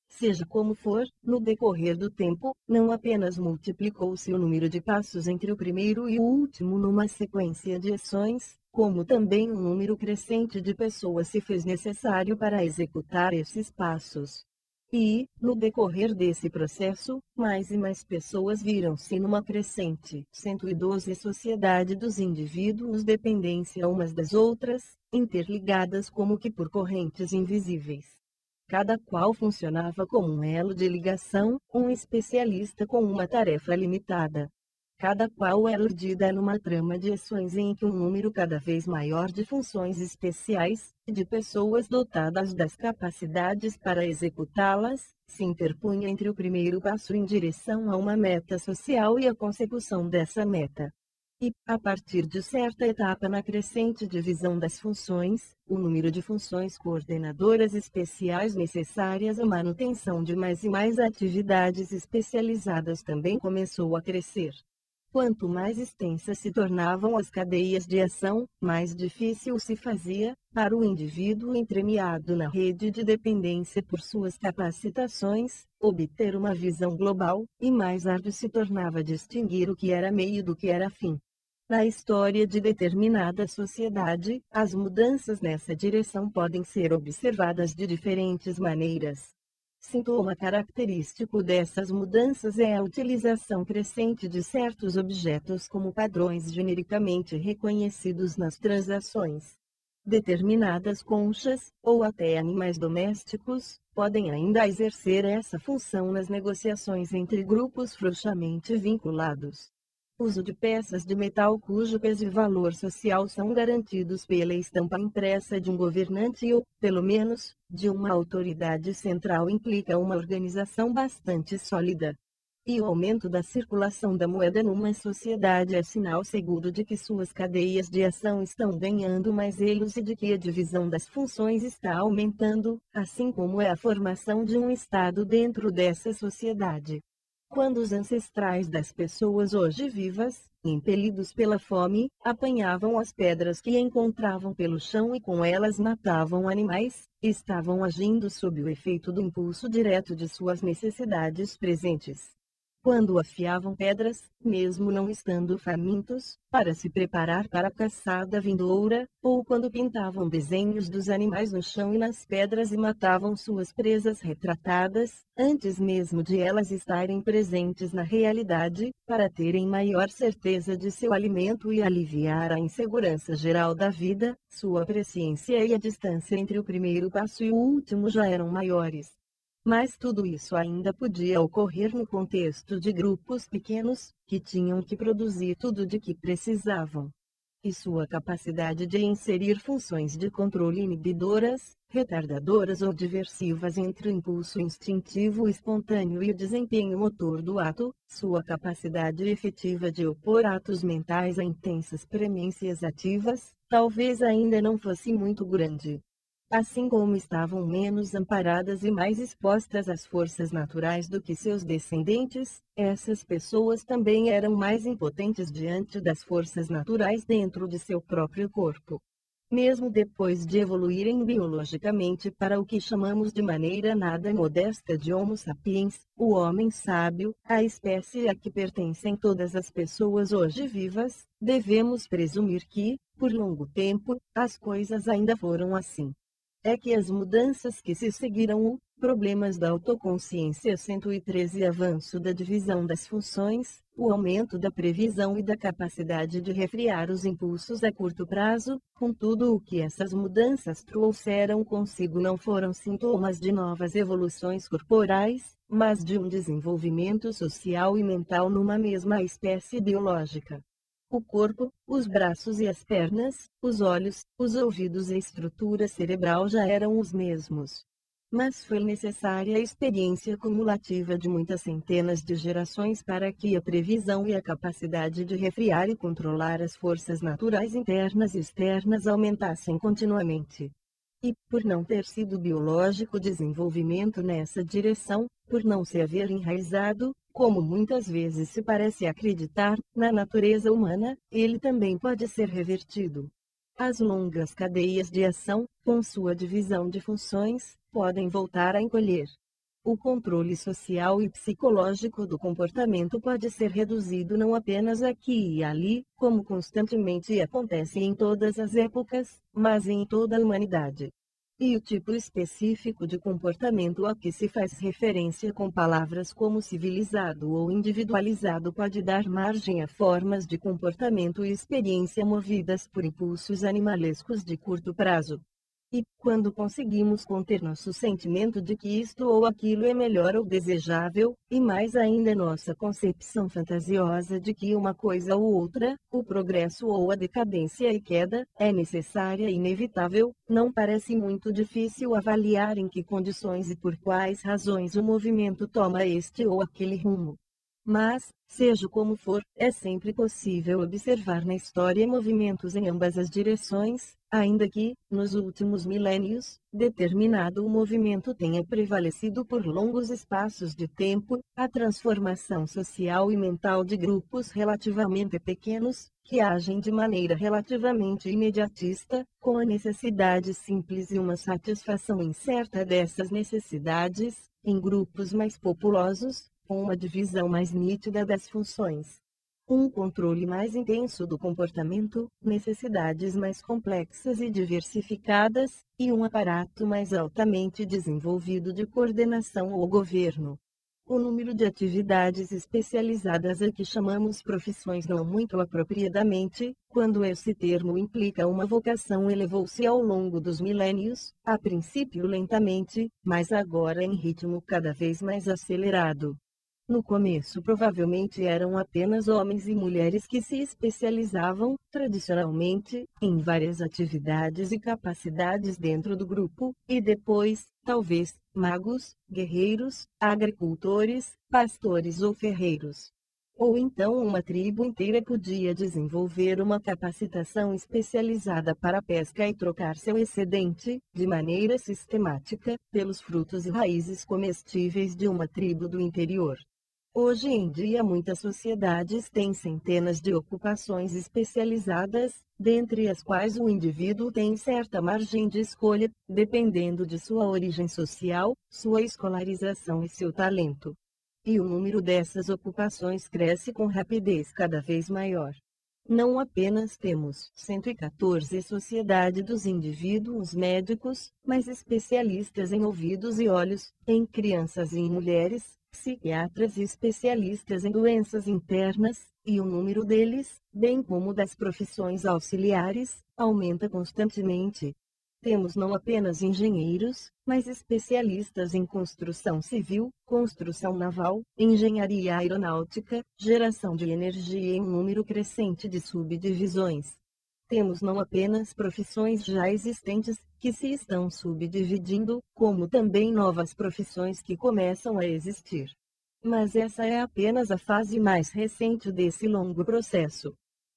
Seja como for, no decorrer do tempo, não apenas multiplicou-se o número de passos entre o primeiro e o último numa sequência de ações, como também um número crescente de pessoas se fez necessário para executar esses passos. E, no decorrer desse processo, mais e mais pessoas viram-se numa crescente 112 sociedade dos indivíduos dependência umas das outras, interligadas como que por correntes invisíveis. Cada qual funcionava como um elo de ligação, um especialista com uma tarefa limitada. Cada qual era urdida numa trama de ações em que um número cada vez maior de funções especiais, de pessoas dotadas das capacidades para executá-las, se interpunha entre o primeiro passo em direção a uma meta social e a consecução dessa meta. E, a partir de certa etapa na crescente divisão das funções, o número de funções coordenadoras especiais necessárias à manutenção de mais e mais atividades especializadas também começou a crescer. Quanto mais extensas se tornavam as cadeias de ação, mais difícil se fazia, para o indivíduo entremeado na rede de dependência por suas capacitações, obter uma visão global, e mais árduo se tornava distinguir o que era meio do que era fim. Na história de determinada sociedade, as mudanças nessa direção podem ser observadas de diferentes maneiras. Sintoma característico dessas mudanças é a utilização crescente de certos objetos como padrões genericamente reconhecidos nas transações. Determinadas conchas, ou até animais domésticos, podem ainda exercer essa função nas negociações entre grupos frouxamente vinculados. Uso de peças de metal cujo peso e valor social são garantidos pela estampa impressa de um governante ou, pelo menos, de uma autoridade central implica uma organização bastante sólida. E o aumento da circulação da moeda numa sociedade é sinal seguro de que suas cadeias de ação estão ganhando mais elos e de que a divisão das funções está aumentando, assim como é a formação de um Estado dentro dessa sociedade. Quando os ancestrais das pessoas hoje vivas, impelidos pela fome, apanhavam as pedras que encontravam pelo chão e com elas matavam animais, estavam agindo sob o efeito do impulso direto de suas necessidades presentes. Quando afiavam pedras, mesmo não estando famintos, para se preparar para a caçada vindoura, ou quando pintavam desenhos dos animais no chão e nas pedras e matavam suas presas retratadas, antes mesmo de elas estarem presentes na realidade, para terem maior certeza de seu alimento e aliviar a insegurança geral da vida, sua presciência e a distância entre o primeiro passo e o último já eram maiores. Mas tudo isso ainda podia ocorrer no contexto de grupos pequenos, que tinham que produzir tudo de que precisavam. E sua capacidade de inserir funções de controle inibidoras, retardadoras ou diversivas entre o impulso instintivo espontâneo e o desempenho motor do ato, sua capacidade efetiva de opor atos mentais a intensas premências ativas, talvez ainda não fosse muito grande. Assim como estavam menos amparadas e mais expostas às forças naturais do que seus descendentes, essas pessoas também eram mais impotentes diante das forças naturais dentro de seu próprio corpo. Mesmo depois de evoluírem biologicamente para o que chamamos de maneira nada modesta de Homo sapiens, o homem sábio, a espécie a que pertencem todas as pessoas hoje vivas, devemos presumir que, por longo tempo, as coisas ainda foram assim. É que as mudanças que se seguiram, problemas da autoconsciência 113 avanço da divisão das funções, o aumento da previsão e da capacidade de refrear os impulsos a curto prazo, com tudo o que essas mudanças trouxeram consigo não foram sintomas de novas evoluções corporais, mas de um desenvolvimento social e mental numa mesma espécie biológica. O corpo, os braços e as pernas, os olhos, os ouvidos e a estrutura cerebral já eram os mesmos. Mas foi necessária a experiência cumulativa de muitas centenas de gerações para que a previsão e a capacidade de refrear e controlar as forças naturais internas e externas aumentassem continuamente. E, por não ter sido biológico desenvolvimento nessa direção, por não se haver enraizado, como muitas vezes se parece acreditar, na natureza humana, ele também pode ser revertido. As longas cadeias de ação, com sua divisão de funções, podem voltar a encolher. o controle social e psicológico do comportamento pode ser reduzido não apenas aqui e ali, como constantemente acontece em todas as épocas, mas em toda a humanidade. E o tipo específico de comportamento a que se faz referência com palavras como civilizado ou individualizado pode dar margem a formas de comportamento e experiência movidas por impulsos animalescos de curto prazo. E, quando conseguimos conter nosso sentimento de que isto ou aquilo é melhor ou desejável, e mais ainda nossa concepção fantasiosa de que uma coisa ou outra, o progresso ou a decadência e queda, é necessária e inevitável, não parece muito difícil avaliar em que condições e por quais razões o movimento toma este ou aquele rumo. Mas, seja como for, é sempre possível observar na história movimentos em ambas as direções, ainda que, nos últimos milênios, determinado movimento tenha prevalecido por longos espaços de tempo. A transformação social e mental de grupos relativamente pequenos, que agem de maneira relativamente imediatista, com a necessidade simples e uma satisfação incerta dessas necessidades, em grupos mais populosos, com uma divisão mais nítida das funções, um controle mais intenso do comportamento, necessidades mais complexas e diversificadas, e um aparato mais altamente desenvolvido de coordenação ou governo. O número de atividades especializadas a que chamamos profissões não muito apropriadamente, quando esse termo implica uma vocação, elevou-se ao longo dos milênios, a princípio lentamente, mas agora em ritmo cada vez mais acelerado. No começo provavelmente eram apenas homens e mulheres que se especializavam, tradicionalmente, em várias atividades e capacidades dentro do grupo, e depois, talvez, magos, guerreiros, agricultores, pastores ou ferreiros. Ou então uma tribo inteira podia desenvolver uma capacitação especializada para a pesca e trocar seu excedente, de maneira sistemática, pelos frutos e raízes comestíveis de uma tribo do interior. Hoje em dia muitas sociedades têm centenas de ocupações especializadas, dentre as quais o indivíduo tem certa margem de escolha, dependendo de sua origem social, sua escolarização e seu talento. E o número dessas ocupações cresce com rapidez cada vez maior. Não apenas temos 114 Sociedade dos Indivíduos Médicos, mas especialistas em ouvidos e olhos, em crianças e em mulheres, psiquiatras e especialistas em doenças internas, e o número deles, bem como das profissões auxiliares, aumenta constantemente. Temos não apenas engenheiros, mas especialistas em construção civil, construção naval, engenharia aeronáutica, geração de energia em um número crescente de subdivisões. Temos não apenas profissões já existentes, que se estão subdividindo, como também novas profissões que começam a existir. Mas essa é apenas a fase mais recente desse longo processo.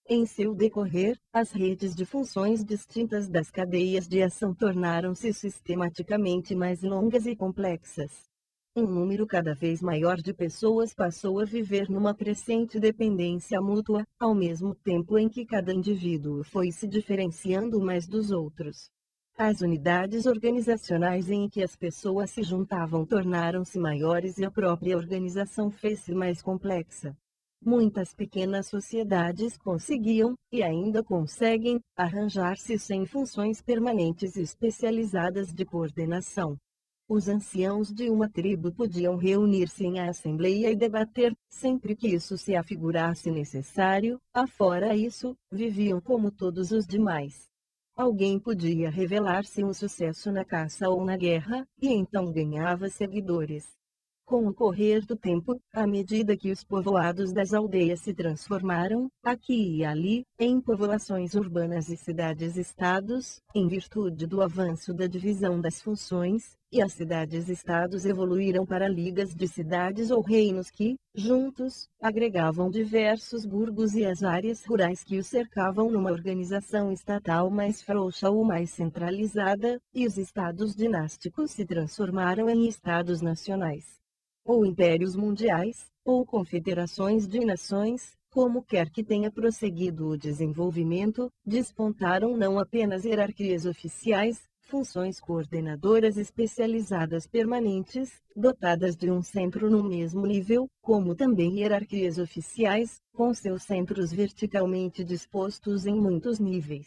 Em seu decorrer, as redes de funções distintas das cadeias de ação tornaram-se sistematicamente mais longas e complexas. Um número cada vez maior de pessoas passou a viver numa crescente dependência mútua, ao mesmo tempo em que cada indivíduo foi se diferenciando mais dos outros. As unidades organizacionais em que as pessoas se juntavam tornaram-se maiores e a própria organização fez-se mais complexa. Muitas pequenas sociedades conseguiam, e ainda conseguem, arranjar-se sem funções permanentes e especializadas de coordenação. Os anciãos de uma tribo podiam reunir-se em assembleia e debater, sempre que isso se afigurasse necessário, afora isso, viviam como todos os demais. Alguém podia revelar-se um sucesso na caça ou na guerra, e então ganhava seguidores. Com o correr do tempo, à medida que os povoados das aldeias se transformaram, aqui e ali, em povoações urbanas e cidades-estados, em virtude do avanço da divisão das funções, e as cidades-estados evoluíram para ligas de cidades ou reinos que, juntos, agregavam diversos burgos e as áreas rurais que os cercavam numa organização estatal mais frouxa ou mais centralizada, e os estados dinásticos se transformaram em estados nacionais, ou impérios mundiais, ou confederações de nações. Como quer que tenha prosseguido o desenvolvimento, despontaram não apenas hierarquias oficiais, funções coordenadoras especializadas permanentes, dotadas de um centro no mesmo nível, como também hierarquias oficiais, com seus centros verticalmente dispostos em muitos níveis.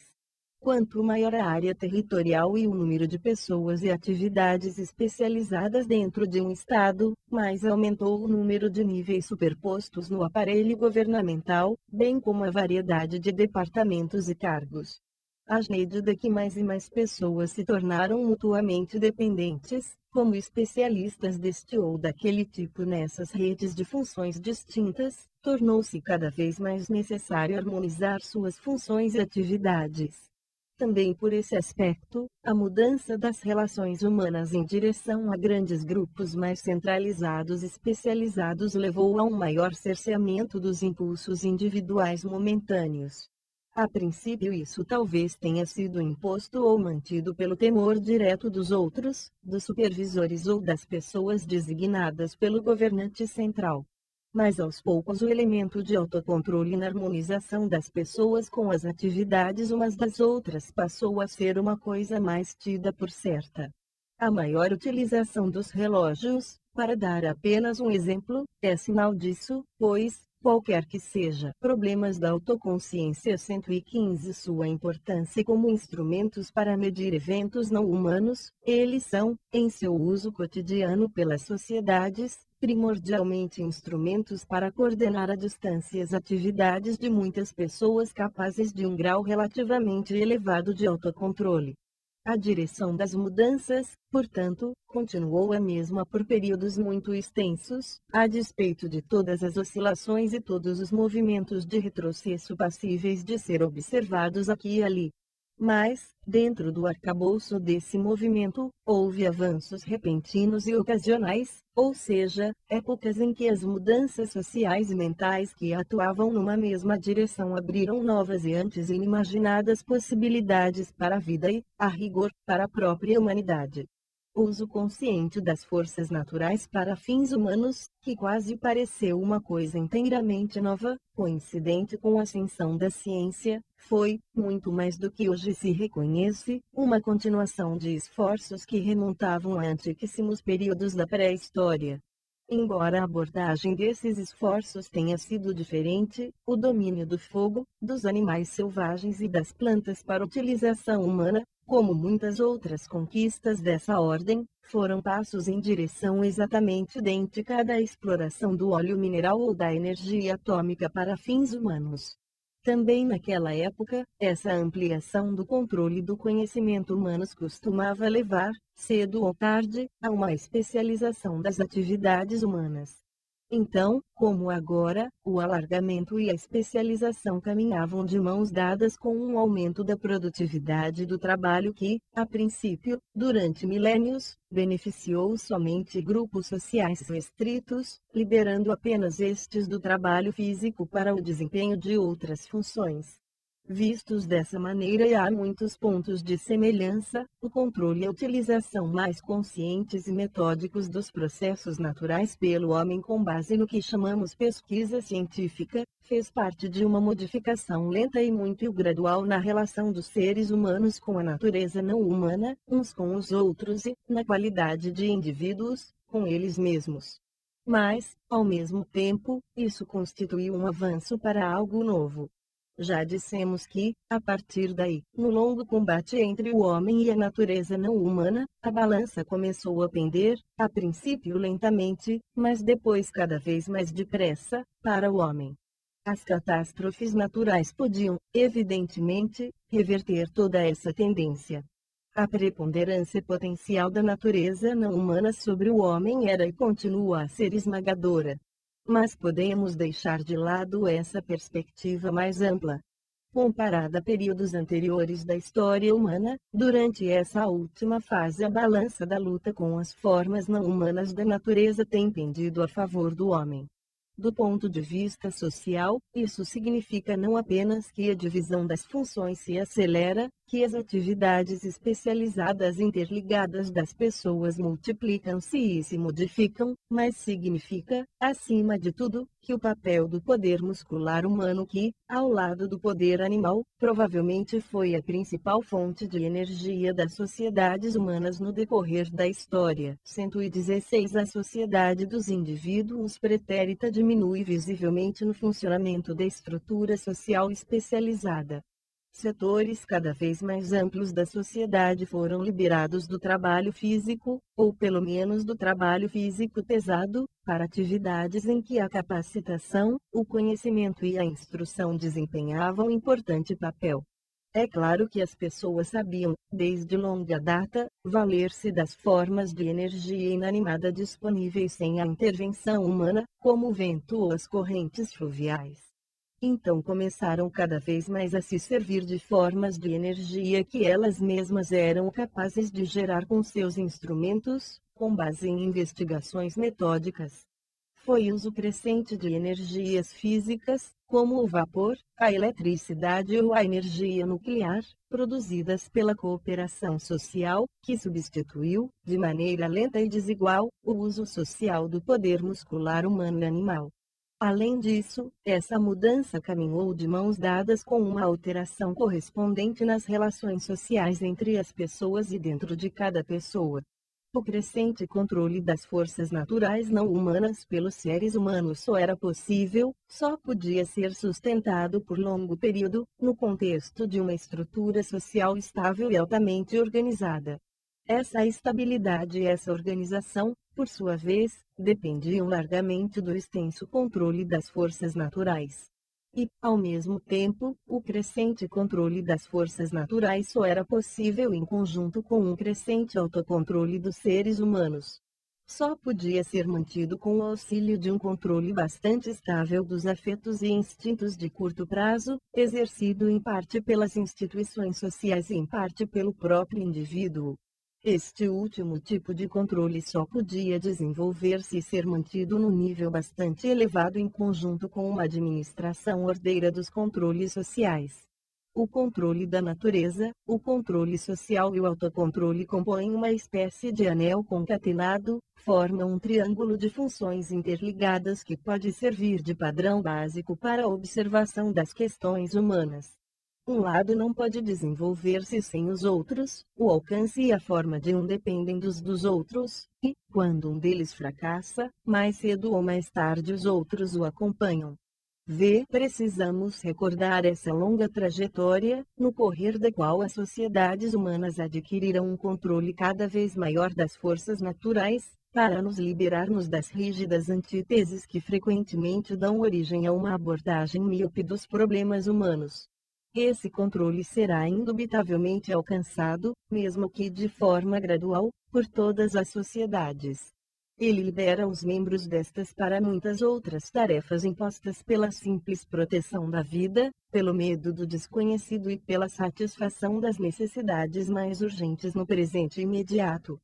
Quanto maior a área territorial e o número de pessoas e atividades especializadas dentro de um Estado, mais aumentou o número de níveis superpostos no aparelho governamental, bem como a variedade de departamentos e cargos. À medida que mais e mais pessoas se tornaram mutuamente dependentes, como especialistas deste ou daquele tipo nessas redes de funções distintas, tornou-se cada vez mais necessário harmonizar suas funções e atividades. Também por esse aspecto, a mudança das relações humanas em direção a grandes grupos mais centralizados e especializados levou a um maior cerceamento dos impulsos individuais momentâneos. A princípio isso talvez tenha sido imposto ou mantido pelo temor direto dos outros, dos supervisores ou das pessoas designadas pelo governante central. Mas aos poucos o elemento de autocontrole na harmonização das pessoas com as atividades umas das outras passou a ser uma coisa mais tida por certa. A maior utilização dos relógios, para dar apenas um exemplo, é sinal disso, pois, qualquer que seja, problemas da autoconsciência 115 sua importância como instrumentos para medir eventos não humanos, eles são, em seu uso cotidiano pelas sociedades, primordialmente instrumentos para coordenar à distância as atividades de muitas pessoas capazes de um grau relativamente elevado de autocontrole. A direção das mudanças, portanto, continuou a mesma por períodos muito extensos, a despeito de todas as oscilações e todos os movimentos de retrocesso passíveis de ser observados aqui e ali. Mas, dentro do arcabouço desse movimento, houve avanços repentinos e ocasionais, ou seja, épocas em que as mudanças sociais e mentais que atuavam numa mesma direção abriram novas e antes inimaginadas possibilidades para a vida e, a rigor, para a própria humanidade. Uso consciente das forças naturais para fins humanos, que quase pareceu uma coisa inteiramente nova, coincidente com a ascensão da ciência, foi, muito mais do que hoje se reconhece, uma continuação de esforços que remontavam a antiquíssimos períodos da pré-história. Embora a abordagem desses esforços tenha sido diferente, o domínio do fogo, dos animais selvagens e das plantas para utilização humana, como muitas outras conquistas dessa ordem, foram passos em direção exatamente idêntica da exploração do óleo mineral ou da energia atômica para fins humanos. Também naquela época, essa ampliação do controle do conhecimento humano costumava levar, cedo ou tarde, a uma especialização das atividades humanas. Então, como agora, o alargamento e a especialização caminhavam de mãos dadas com um aumento da produtividade do trabalho que, a princípio, durante milênios, beneficiou somente grupos sociais restritos, liberando apenas estes do trabalho físico para o desempenho de outras funções. Vistos dessa maneira e há muitos pontos de semelhança, o controle e a utilização mais conscientes e metódicos dos processos naturais pelo homem com base no que chamamos pesquisa científica, fez parte de uma modificação lenta e muito gradual na relação dos seres humanos com a natureza não humana, uns com os outros e, na qualidade de indivíduos, com eles mesmos. Mas, ao mesmo tempo, isso constituiu um avanço para algo novo. Já dissemos que, a partir daí, no longo combate entre o homem e a natureza não humana, a balança começou a pender, a princípio lentamente, mas depois cada vez mais depressa, para o homem. As catástrofes naturais podiam, evidentemente, reverter toda essa tendência. A preponderância potencial da natureza não humana sobre o homem era e continua a ser esmagadora. Mas podemos deixar de lado essa perspectiva mais ampla. Comparada a períodos anteriores da história humana, durante essa última fase a balança da luta com as formas não humanas da natureza tem pendido a favor do homem. Do ponto de vista social, isso significa não apenas que a divisão das funções se acelera, que as atividades especializadas interligadas das pessoas multiplicam-se e se modificam, mas significa, acima de tudo, que o papel do poder muscular humano que, ao lado do poder animal, provavelmente foi a principal fonte de energia das sociedades humanas no decorrer da história. 116 A sociedade dos indivíduos pretérita diminui visivelmente no funcionamento da estrutura social especializada. Setores cada vez mais amplos da sociedade foram liberados do trabalho físico, ou pelo menos do trabalho físico pesado, para atividades em que a capacitação, o conhecimento e a instrução desempenhavam importante papel. É claro que as pessoas sabiam, desde longa data, valer-se das formas de energia inanimada disponíveis sem a intervenção humana, como o vento ou as correntes fluviais. Então começaram cada vez mais a se servir de formas de energia que elas mesmas eram capazes de gerar com seus instrumentos, com base em investigações metódicas. Foi uso crescente de energias físicas, como o vapor, a eletricidade ou a energia nuclear, produzidas pela cooperação social, que substituiu, de maneira lenta e desigual, o uso social do poder muscular humano e animal. Além disso, essa mudança caminhou de mãos dadas com uma alteração correspondente nas relações sociais entre as pessoas e dentro de cada pessoa. O crescente controle das forças naturais não humanas pelos seres humanos só podia ser sustentado por longo período, no contexto de uma estrutura social estável e altamente organizada. Essa estabilidade e essa organização, por sua vez, dependiam largamente do extenso controle das forças naturais. E, ao mesmo tempo, o crescente controle das forças naturais só era possível em conjunto com um crescente autocontrole dos seres humanos. Só podia ser mantido com o auxílio de um controle bastante estável dos afetos e instintos de curto prazo, exercido em parte pelas instituições sociais e em parte pelo próprio indivíduo. Este último tipo de controle só podia desenvolver-se e ser mantido num nível bastante elevado em conjunto com uma administração ordeira dos controles sociais. O controle da natureza, o controle social e o autocontrole compõem uma espécie de anel concatenado, formam um triângulo de funções interligadas que pode servir de padrão básico para a observação das questões humanas. Um lado não pode desenvolver-se sem os outros, o alcance e a forma de um dependem dos outros, e, quando um deles fracassa, mais cedo ou mais tarde os outros o acompanham. Precisamos recordar essa longa trajetória, no correr da qual as sociedades humanas adquiriram um controle cada vez maior das forças naturais, para nos liberarmos das rígidas antíteses que frequentemente dão origem a uma abordagem míope dos problemas humanos. Esse controle será indubitavelmente alcançado, mesmo que de forma gradual, por todas as sociedades. Ele libera os membros destas para muitas outras tarefas impostas pela simples proteção da vida, pelo medo do desconhecido e pela satisfação das necessidades mais urgentes no presente imediato.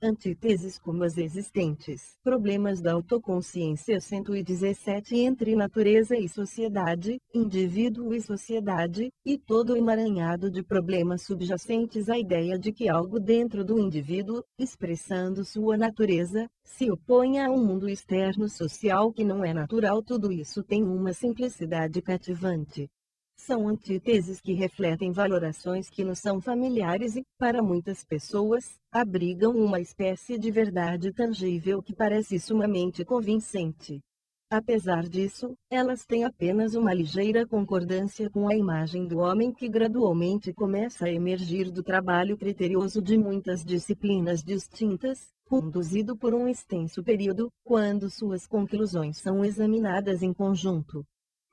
Antíteses como as existentes. Problemas da autoconsciência 117 entre natureza e sociedade, indivíduo e sociedade, e todo o emaranhado de problemas subjacentes à ideia de que algo dentro do indivíduo, expressando sua natureza, se opõe a um mundo externo social que não é natural. Tudo isso tem uma simplicidade cativante. São antíteses que refletem valorações que nos são familiares e, para muitas pessoas, abrigam uma espécie de verdade tangível que parece sumamente convincente. Apesar disso, elas têm apenas uma ligeira concordância com a imagem do homem que gradualmente começa a emergir do trabalho criterioso de muitas disciplinas distintas, conduzido por um extenso período, quando suas conclusões são examinadas em conjunto.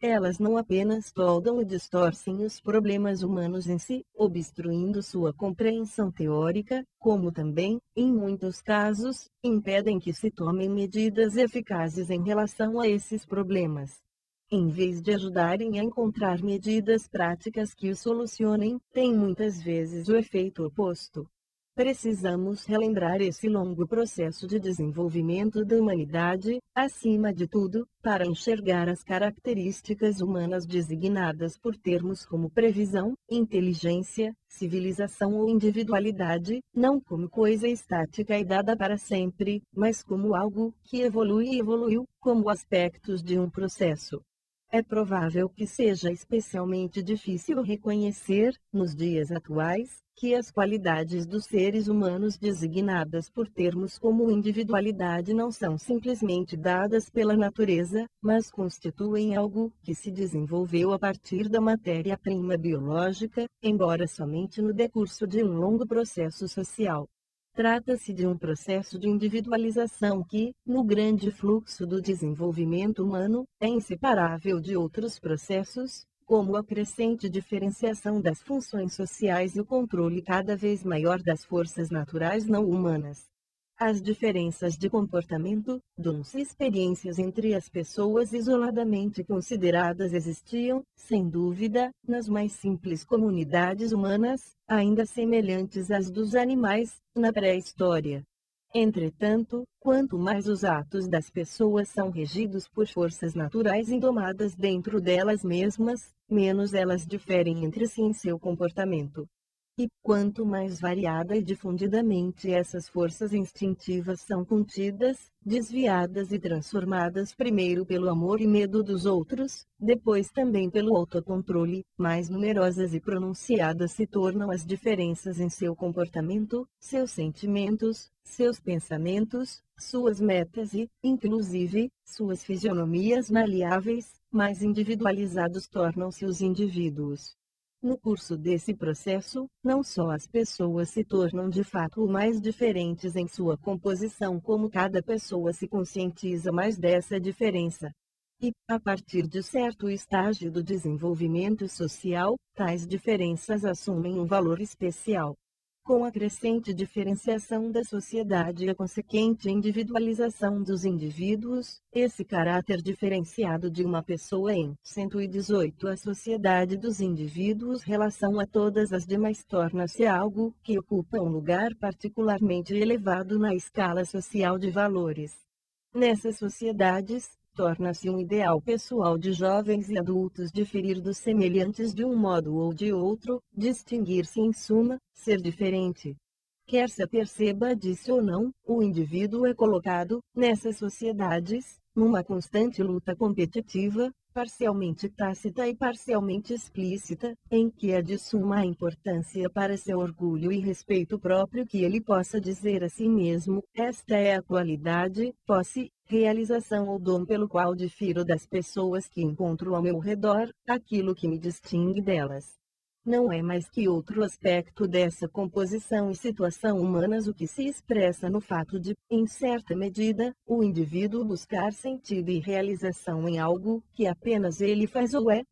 Elas não apenas toldam e distorcem os problemas humanos em si, obstruindo sua compreensão teórica, como também, em muitos casos, impedem que se tomem medidas eficazes em relação a esses problemas. Em vez de ajudarem a encontrar medidas práticas que os solucionem, têm muitas vezes o efeito oposto. Precisamos relembrar esse longo processo de desenvolvimento da humanidade, acima de tudo, para enxergar as características humanas designadas por termos como previsão, inteligência, civilização ou individualidade, não como coisa estática e dada para sempre, mas como algo que evolui e evoluiu, como aspectos de um processo. É provável que seja especialmente difícil reconhecer, nos dias atuais, que as qualidades dos seres humanos designadas por termos como individualidade não são simplesmente dadas pela natureza, mas constituem algo que se desenvolveu a partir da matéria-prima biológica, embora somente no decurso de um longo processo social. Trata-se de um processo de individualização que, no grande fluxo do desenvolvimento humano, é inseparável de outros processos, como a crescente diferenciação das funções sociais e o controle cada vez maior das forças naturais não humanas. As diferenças de comportamento, dons e experiências entre as pessoas isoladamente consideradas existiam, sem dúvida, nas mais simples comunidades humanas, ainda semelhantes às dos animais, na pré-história. Entretanto, quanto mais os atos das pessoas são regidos por forças naturais indomadas dentro delas mesmas, menos elas diferem entre si em seu comportamento. E quanto mais variada e difundidamente essas forças instintivas são contidas, desviadas e transformadas primeiro pelo amor e medo dos outros, depois também pelo autocontrole, mais numerosas e pronunciadas se tornam as diferenças em seu comportamento, seus sentimentos, seus pensamentos, suas metas e, inclusive, suas fisionomias maleáveis, mais individualizados tornam-se os indivíduos. No curso desse processo, não só as pessoas se tornam de fato mais diferentes em sua composição, como cada pessoa se conscientiza mais dessa diferença. E, a partir de certo estágio do desenvolvimento social, tais diferenças assumem um valor especial. Com a crescente diferenciação da sociedade e a consequente individualização dos indivíduos, esse caráter diferenciado de uma pessoa em 118 a sociedade dos indivíduos relação a todas as demais torna-se algo que ocupa um lugar particularmente elevado na escala social de valores. Nessas sociedades, torna-se um ideal pessoal de jovens e adultos diferir dos semelhantes de um modo ou de outro, distinguir-se em suma, ser diferente. Quer se aperceba disso ou não, o indivíduo é colocado, nessas sociedades, numa constante luta competitiva, parcialmente tácita e parcialmente explícita, em que é de suma importância para seu orgulho e respeito próprio que ele possa dizer a si mesmo: esta é a qualidade, posse, realização ou dom pelo qual difiro das pessoas que encontro ao meu redor, aquilo que me distingue delas. Não é mais que outro aspecto dessa composição e situação humanas o que se expressa no fato de, em certa medida, o indivíduo buscar sentido e realização em algo que apenas ele faz ou é.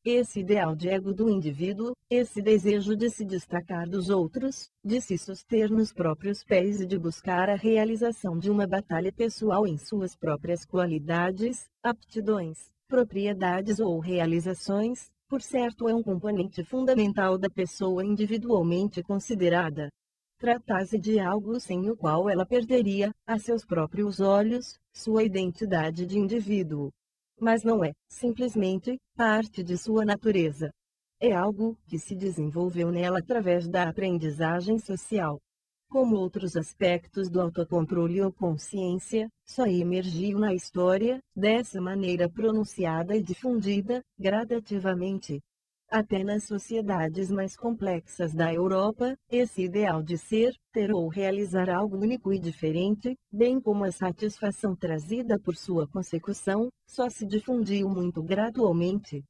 Esse ideal de ego do indivíduo, esse desejo de se destacar dos outros, de se suster nos próprios pés e de buscar a realização de uma batalha pessoal em suas próprias qualidades, aptidões, propriedades ou realizações, por certo é um componente fundamental da pessoa individualmente considerada. Trata-se de algo sem o qual ela perderia, a seus próprios olhos, sua identidade de indivíduo. Mas não é, simplesmente, parte de sua natureza. É algo que se desenvolveu nela através da aprendizagem social. Como outros aspectos do autocontrole ou consciência, só emergiu na história, dessa maneira pronunciada e difundida, gradativamente. Até nas sociedades mais complexas da Europa, esse ideal de ser, ter ou realizar algo único e diferente, bem como a satisfação trazida por sua consecução, só se difundiu muito gradualmente.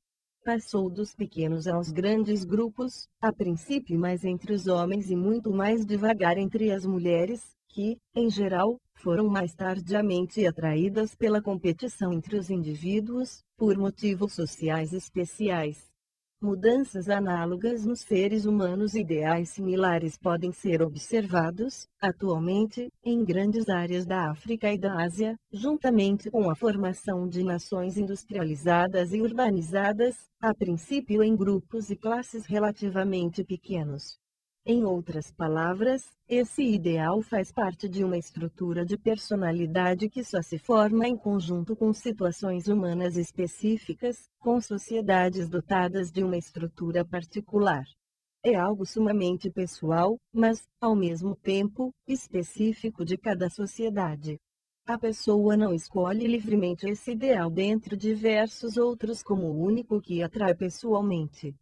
Passou dos pequenos aos grandes grupos, a princípio mais entre os homens e muito mais devagar entre as mulheres, que, em geral, foram mais tardiamente atraídas pela competição entre os indivíduos, por motivos sociais especiais. Mudanças análogas nos seres humanos e ideais similares podem ser observados, atualmente, em grandes áreas da África e da Ásia, juntamente com a formação de nações industrializadas e urbanizadas, a princípio em grupos e classes relativamente pequenos. Em outras palavras, esse ideal faz parte de uma estrutura de personalidade que só se forma em conjunto com situações humanas específicas, com sociedades dotadas de uma estrutura particular. É algo sumamente pessoal, mas, ao mesmo tempo, específico de cada sociedade. A pessoa não escolhe livremente esse ideal dentre diversos outros como o único que atrai pessoalmente.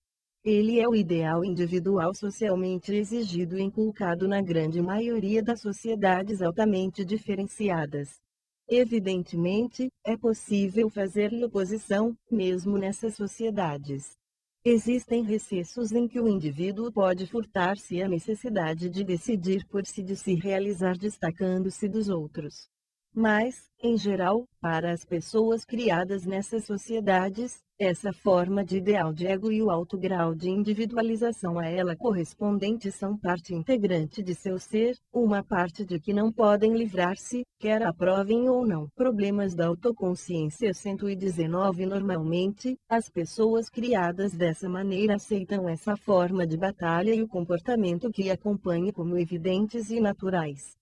Ele é o ideal individual socialmente exigido e inculcado na grande maioria das sociedades altamente diferenciadas. Evidentemente, é possível fazer-lhe oposição, mesmo nessas sociedades. Existem recessos em que o indivíduo pode furtar-se à necessidade de decidir por si de se realizar destacando-se dos outros. Mas, em geral, para as pessoas criadas nessas sociedades, essa forma de ideal de ego e o alto grau de individualização a ela correspondente são parte integrante de seu ser, uma parte de que não podem livrar-se, quer aprovem ou não. Problemas da autoconsciência 119. Normalmente, as pessoas criadas dessa maneira aceitam essa forma de batalha e o comportamento que acompanha como evidentes e naturais.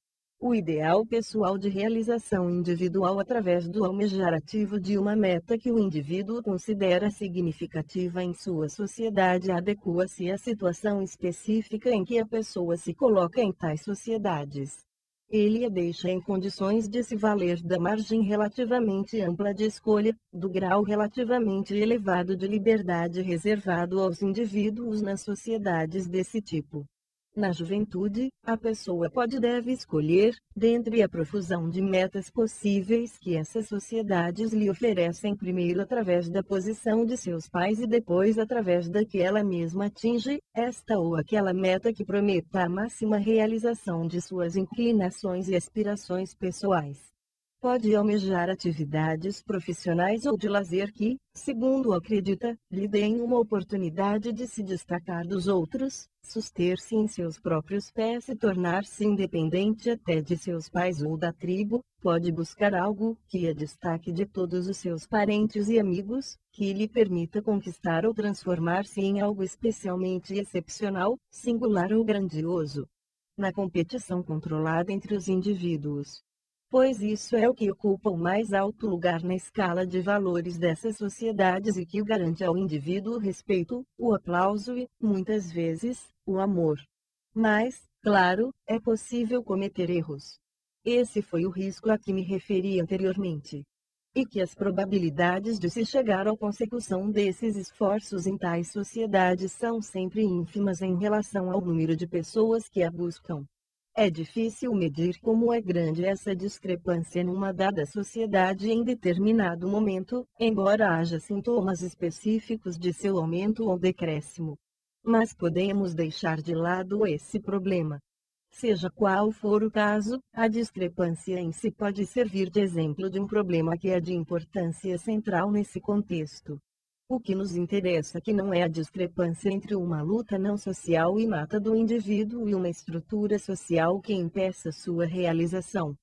O ideal pessoal de realização individual através do almejar ativo de uma meta que o indivíduo considera significativa em sua sociedade adequa-se à situação específica em que a pessoa se coloca em tais sociedades. Ele a deixa em condições de se valer da margem relativamente ampla de escolha, do grau relativamente elevado de liberdade reservado aos indivíduos nas sociedades desse tipo. Na juventude, a pessoa pode e deve escolher, dentre a profusão de metas possíveis que essas sociedades lhe oferecem primeiro através da posição de seus pais e depois através da que ela mesma atinge, esta ou aquela meta que prometa a máxima realização de suas inclinações e aspirações pessoais. Pode almejar atividades profissionais ou de lazer que, segundo acredita, lhe deem uma oportunidade de se destacar dos outros, suster-se em seus próprios pés e tornar-se independente até de seus pais ou da tribo. Pode buscar algo que a destaque de todos os seus parentes e amigos, que lhe permita conquistar ou transformar-se em algo especialmente excepcional, singular ou grandioso. Na competição controlada entre os indivíduos. Pois isso é o que ocupa o mais alto lugar na escala de valores dessas sociedades e que garante ao indivíduo o respeito, o aplauso e, muitas vezes, o amor. Mas, claro, é possível cometer erros. Esse foi o risco a que me referi anteriormente. E que as probabilidades de se chegar à consecução desses esforços em tais sociedades são sempre ínfimas em relação ao número de pessoas que a buscam. É difícil medir como é grande essa discrepância numa dada sociedade em determinado momento, embora haja sintomas específicos de seu aumento ou decréscimo. Mas podemos deixar de lado esse problema. Seja qual for o caso, a discrepância em si pode servir de exemplo de um problema que é de importância central nesse contexto. O que nos interessa aqui não é a discrepância entre uma luta não social inata do indivíduo e uma estrutura social que impeça sua realização.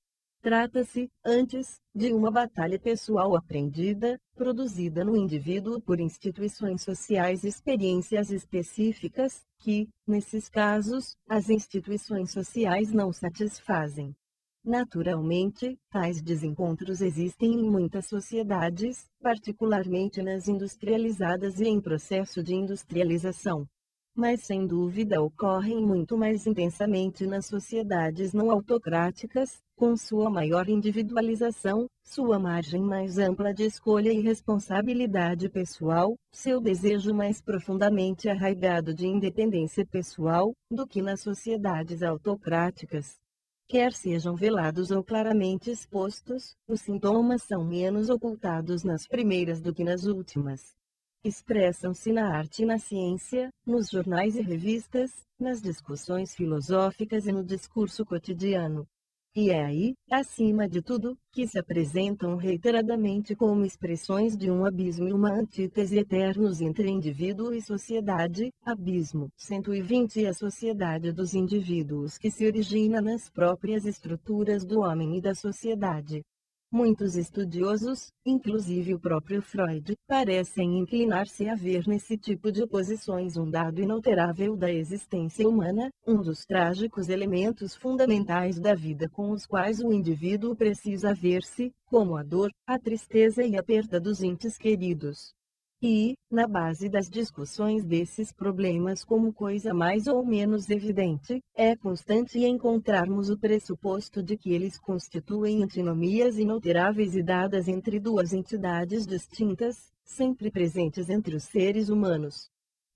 Trata-se, antes, de uma batalha pessoal aprendida, produzida no indivíduo por instituições sociais e experiências específicas, que, nesses casos, as instituições sociais não satisfazem. Naturalmente, tais desencontros existem em muitas sociedades, particularmente nas industrializadas e em processo de industrialização. Mas sem dúvida ocorrem muito mais intensamente nas sociedades não autocráticas, com sua maior individualização, sua margem mais ampla de escolha e responsabilidade pessoal, seu desejo mais profundamente arraigado de independência pessoal, do que nas sociedades autocráticas. Quer sejam velados ou claramente expostos, os sintomas são menos ocultados nas primeiras do que nas últimas. Expressam-se na arte e na ciência, nos jornais e revistas, nas discussões filosóficas e no discurso cotidiano. E é aí, acima de tudo, que se apresentam reiteradamente como expressões de um abismo e uma antítese eternos entre indivíduo e sociedade, abismo 120 e a sociedade dos indivíduos que se origina nas próprias estruturas do homem e da sociedade. Muitos estudiosos, inclusive o próprio Freud, parecem inclinar-se a ver nesse tipo de oposições um dado inalterável da existência humana, um dos trágicos elementos fundamentais da vida com os quais o indivíduo precisa ver-se, como a dor, a tristeza e a perda dos entes queridos. E, na base das discussões desses problemas como coisa mais ou menos evidente, é constante encontrarmos o pressuposto de que eles constituem antinomias inalteráveis e dadas entre duas entidades distintas, sempre presentes entre os seres humanos.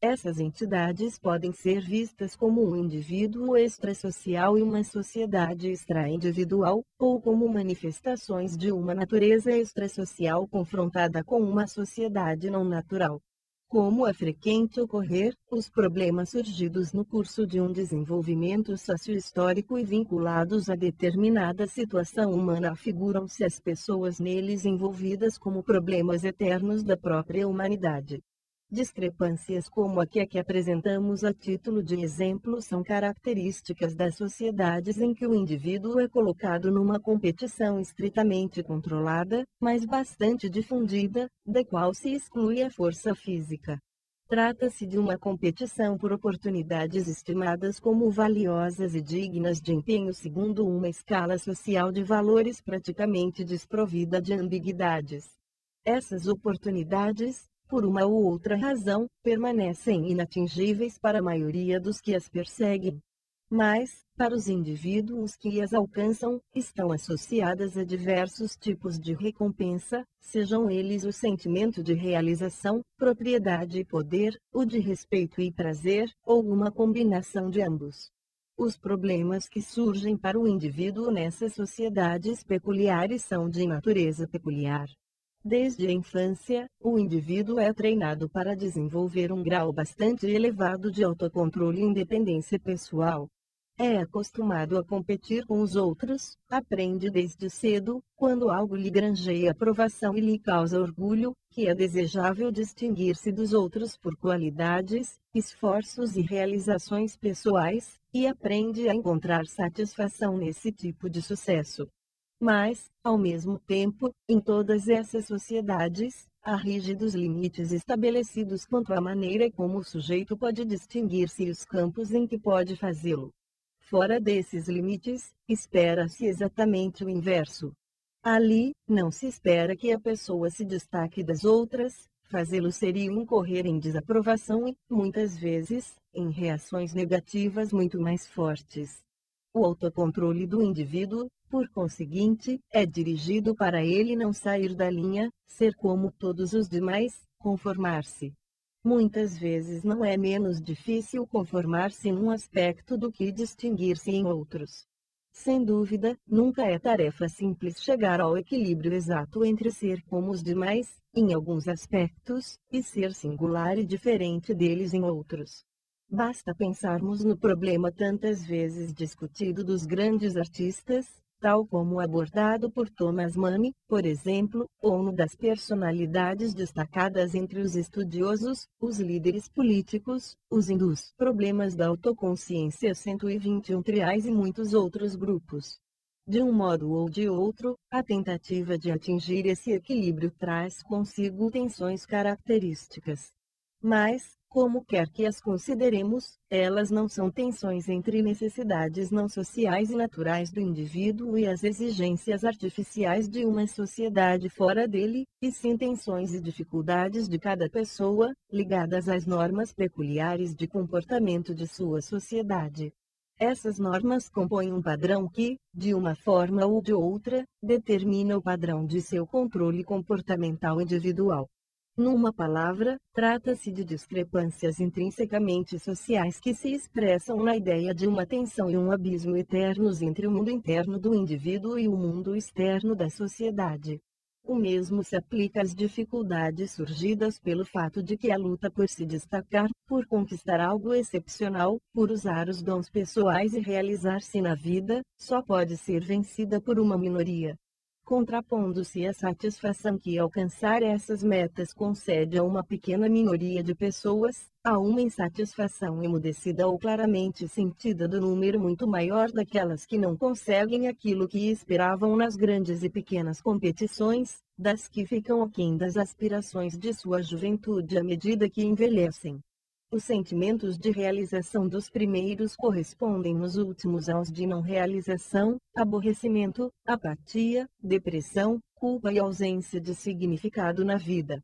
Essas entidades podem ser vistas como um indivíduo extrasocial e uma sociedade extraindividual, ou como manifestações de uma natureza extrasocial confrontada com uma sociedade não natural. Como é frequente ocorrer, os problemas surgidos no curso de um desenvolvimento sociohistórico e vinculados a determinada situação humana afiguram-se às pessoas neles envolvidas como problemas eternos da própria humanidade. Discrepâncias como a que apresentamos a título de exemplo são características das sociedades em que o indivíduo é colocado numa competição estritamente controlada, mas bastante difundida, da qual se exclui a força física. Trata-se de uma competição por oportunidades estimadas como valiosas e dignas de empenho segundo uma escala social de valores praticamente desprovida de ambiguidades. Essas oportunidades, por uma ou outra razão, permanecem inatingíveis para a maioria dos que as perseguem. Mas, para os indivíduos que as alcançam, estão associadas a diversos tipos de recompensa, sejam eles o sentimento de realização, propriedade e poder, o de respeito e prazer, ou uma combinação de ambos. Os problemas que surgem para o indivíduo nessas sociedades peculiares são de natureza peculiar. Desde a infância, o indivíduo é treinado para desenvolver um grau bastante elevado de autocontrole e independência pessoal. É acostumado a competir com os outros, aprende desde cedo, quando algo lhe granjeia aprovação e lhe causa orgulho, que é desejável distinguir-se dos outros por qualidades, esforços e realizações pessoais, e aprende a encontrar satisfação nesse tipo de sucesso. Mas, ao mesmo tempo, em todas essas sociedades, há rígidos limites estabelecidos quanto à maneira como o sujeito pode distinguir-se e os campos em que pode fazê-lo. Fora desses limites, espera-se exatamente o inverso. Ali, não se espera que a pessoa se destaque das outras, fazê-lo seria incorrer em desaprovação e, muitas vezes, em reações negativas muito mais fortes. O autocontrole do indivíduo, por conseguinte, é dirigido para ele não sair da linha, ser como todos os demais, conformar-se. Muitas vezes não é menos difícil conformar-se num aspecto do que distinguir-se em outros. Sem dúvida, nunca é tarefa simples chegar ao equilíbrio exato entre ser como os demais, em alguns aspectos, e ser singular e diferente deles em outros. Basta pensarmos no problema tantas vezes discutido dos grandes artistas, tal como abordado por Thomas Mann, por exemplo, ou no das personalidades destacadas entre os estudiosos, os líderes políticos, os hindus, problemas da autoconsciência 121 triais e muitos outros grupos. De um modo ou de outro, a tentativa de atingir esse equilíbrio traz consigo tensões características. Mas, como quer que as consideremos, elas não são tensões entre necessidades não sociais e naturais do indivíduo e as exigências artificiais de uma sociedade fora dele, e sim tensões e dificuldades de cada pessoa, ligadas às normas peculiares de comportamento de sua sociedade. Essas normas compõem um padrão que, de uma forma ou de outra, determina o padrão de seu controle comportamental individual. Numa palavra, trata-se de discrepâncias intrinsecamente sociais que se expressam na ideia de uma tensão e um abismo eternos entre o mundo interno do indivíduo e o mundo externo da sociedade. O mesmo se aplica às dificuldades surgidas pelo fato de que a luta por se destacar, por conquistar algo excepcional, por usar os dons pessoais e realizar-se na vida, só pode ser vencida por uma minoria. contrapondo-se à satisfação que alcançar essas metas concede a uma pequena minoria de pessoas, há uma insatisfação emudecida ou claramente sentida do número muito maior daquelas que não conseguem aquilo que esperavam nas grandes e pequenas competições, das que ficam aquém das aspirações de sua juventude à medida que envelhecem. Os sentimentos de realização dos primeiros correspondem nos últimos aos de não realização, aborrecimento, apatia, depressão, culpa e ausência de significado na vida.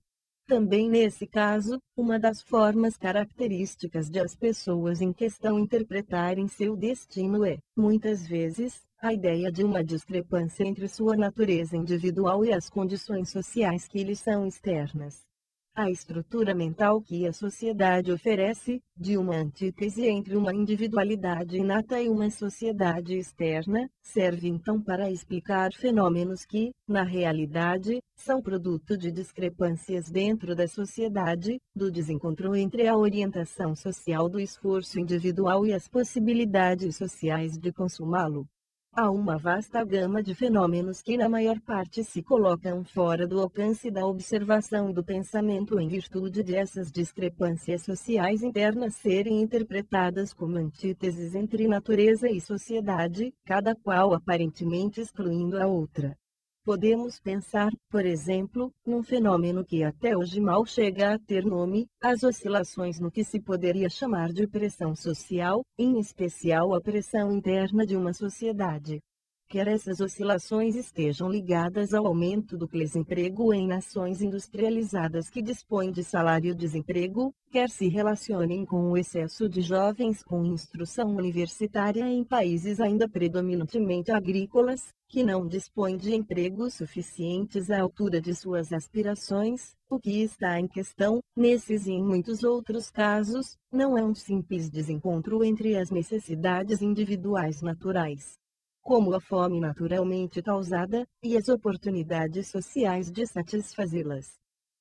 Também nesse caso, uma das formas características de as pessoas em questão interpretarem seu destino é, muitas vezes, a ideia de uma discrepância entre sua natureza individual e as condições sociais que lhes são externas. A estrutura mental que a sociedade oferece, de uma antítese entre uma individualidade inata e uma sociedade externa, serve então para explicar fenômenos que, na realidade, são produto de discrepâncias dentro da sociedade, do desencontro entre a orientação social do esforço individual e as possibilidades sociais de consumá-lo. Há uma vasta gama de fenômenos que na maior parte se colocam fora do alcance da observação e do pensamento em virtude de essas discrepâncias sociais internas serem interpretadas como antíteses entre natureza e sociedade, cada qual aparentemente excluindo a outra. Podemos pensar, por exemplo, num fenômeno que até hoje mal chega a ter nome, as oscilações no que se poderia chamar de pressão social, em especial a pressão interna de uma sociedade. Quer essas oscilações estejam ligadas ao aumento do desemprego em nações industrializadas que dispõem de salário-desemprego, quer se relacionem com o excesso de jovens com instrução universitária em países ainda predominantemente agrícolas, que não dispõem de empregos suficientes à altura de suas aspirações, o que está em questão, nesses e em muitos outros casos, não é um simples desencontro entre as necessidades individuais naturais, como a fome naturalmente causada, e as oportunidades sociais de satisfazê-las.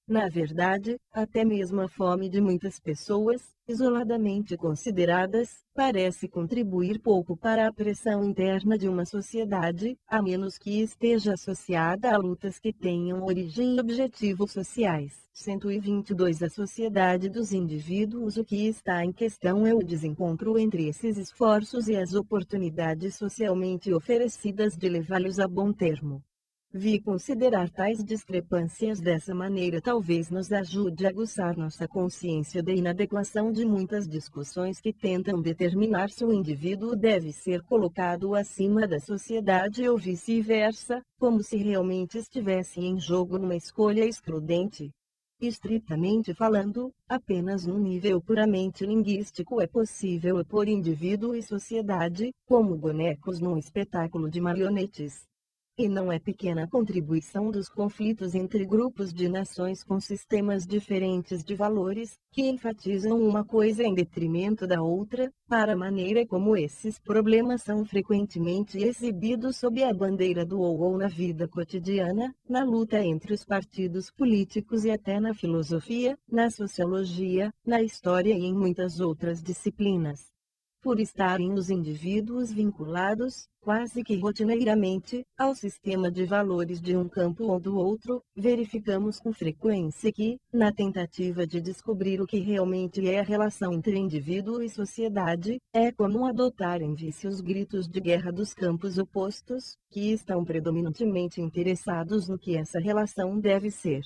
Na verdade, até mesmo a fome de muitas pessoas, isoladamente consideradas, parece contribuir pouco para a pressão interna de uma sociedade, a menos que esteja associada a lutas que tenham origem e objetivos sociais. 122 A sociedade dos indivíduos. O que está em questão é o desencontro entre esses esforços e as oportunidades socialmente oferecidas de levá-los a bom termo. Considerar tais discrepâncias dessa maneira talvez nos ajude a aguçar nossa consciência da inadequação de muitas discussões que tentam determinar se o indivíduo deve ser colocado acima da sociedade ou vice-versa, como se realmente estivesse em jogo uma escolha excludente. Estritamente falando, apenas num nível puramente linguístico é possível opor indivíduo e sociedade, como bonecos num espetáculo de marionetes. E não é pequena a contribuição dos conflitos entre grupos de nações com sistemas diferentes de valores, que enfatizam uma coisa em detrimento da outra, para a maneira como esses problemas são frequentemente exibidos sob a bandeira do ou na vida cotidiana, na luta entre os partidos políticos e até na filosofia, na sociologia, na história e em muitas outras disciplinas. Por estarem os indivíduos vinculados, quase que rotineiramente, ao sistema de valores de um campo ou do outro, verificamos com frequência que, na tentativa de descobrir o que realmente é a relação entre indivíduo e sociedade, é comum adotar em vício os gritos de guerra dos campos opostos, que estão predominantemente interessados no que essa relação deve ser.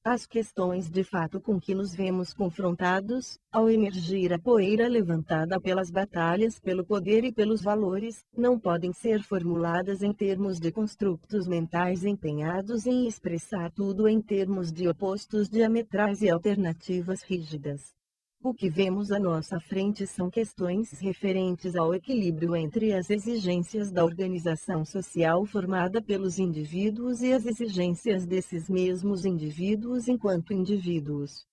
As questões de fato com que nos vemos confrontados, ao emergir a poeira levantada pelas batalhas pelo poder e pelos valores, não podem ser formuladas em termos de construtos mentais empenhados em expressar tudo em termos de opostos diametrais e alternativas rígidas. O que vemos à nossa frente são questões referentes ao equilíbrio entre as exigências da organização social formada pelos indivíduos e as exigências desses mesmos indivíduos enquanto indivíduos.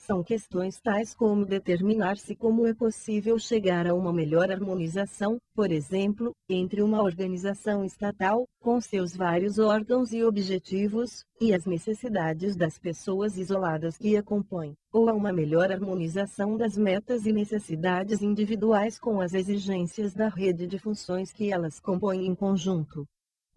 São questões tais como determinar-se como é possível chegar a uma melhor harmonização, por exemplo, entre uma organização estatal, com seus vários órgãos e objetivos, e as necessidades das pessoas isoladas que a compõem, ou a uma melhor harmonização das metas e necessidades individuais com as exigências da rede de funções que elas compõem em conjunto.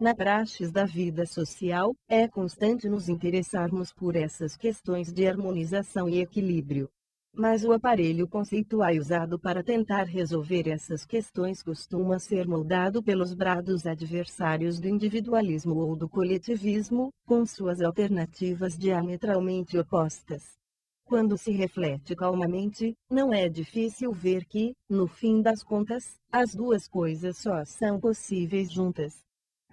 Na praxis da vida social, é constante nos interessarmos por essas questões de harmonização e equilíbrio. Mas o aparelho conceitual usado para tentar resolver essas questões costuma ser moldado pelos brados adversários do individualismo ou do coletivismo, com suas alternativas diametralmente opostas. Quando se reflete calmamente, não é difícil ver que, no fim das contas, as duas coisas só são possíveis juntas.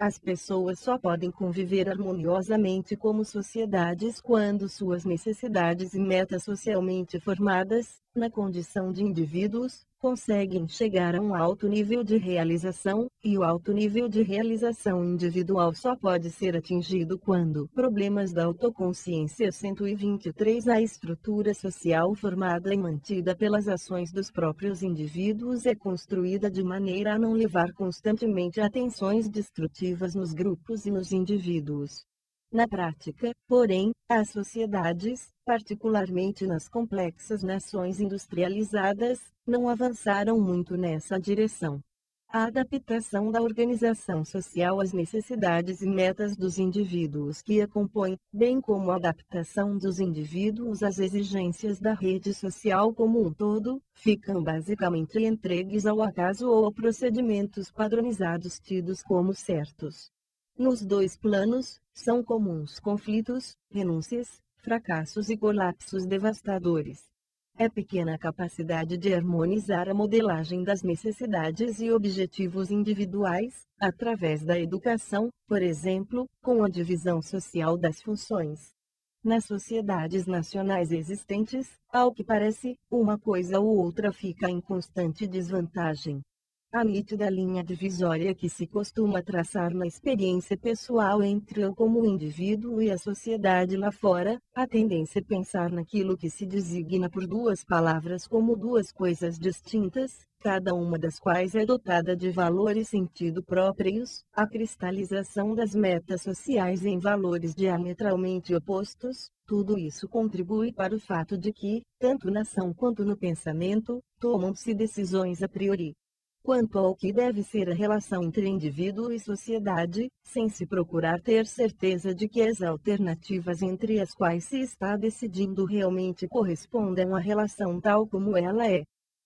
As pessoas só podem conviver harmoniosamente como sociedades quando suas necessidades e metas socialmente formadas, na condição de indivíduos, conseguem chegar a um alto nível de realização, e o alto nível de realização individual só pode ser atingido quando problemas da autoconsciência 123 A estrutura social formada e mantida pelas ações dos próprios indivíduos é construída de maneira a não levar constantemente a tensões destrutivas nos grupos e nos indivíduos. Na prática, porém, as sociedades, particularmente nas complexas nações industrializadas, não avançaram muito nessa direção. A adaptação da organização social às necessidades e metas dos indivíduos que a compõem, bem como a adaptação dos indivíduos às exigências da rede social como um todo, ficam basicamente entregues ao acaso ou a procedimentos padronizados tidos como certos. Nos dois planos, são comuns conflitos, renúncias, fracassos e colapsos devastadores. É pequena a capacidade de harmonizar a modelagem das necessidades e objetivos individuais, através da educação, por exemplo, com a divisão social das funções. Nas sociedades nacionais existentes, ao que parece, uma coisa ou outra fica em constante desvantagem. A nítida linha divisória que se costuma traçar na experiência pessoal entre eu como indivíduo e a sociedade lá fora, a tendência a pensar naquilo que se designa por duas palavras como duas coisas distintas, cada uma das quais é dotada de valor e sentido próprios, a cristalização das metas sociais em valores diametralmente opostos, tudo isso contribui para o fato de que, tanto na ação quanto no pensamento, tomam-se decisões a priori quanto ao que deve ser a relação entre indivíduo e sociedade, sem se procurar ter certeza de que as alternativas entre as quais se está decidindo realmente correspondem à relação tal como ela é.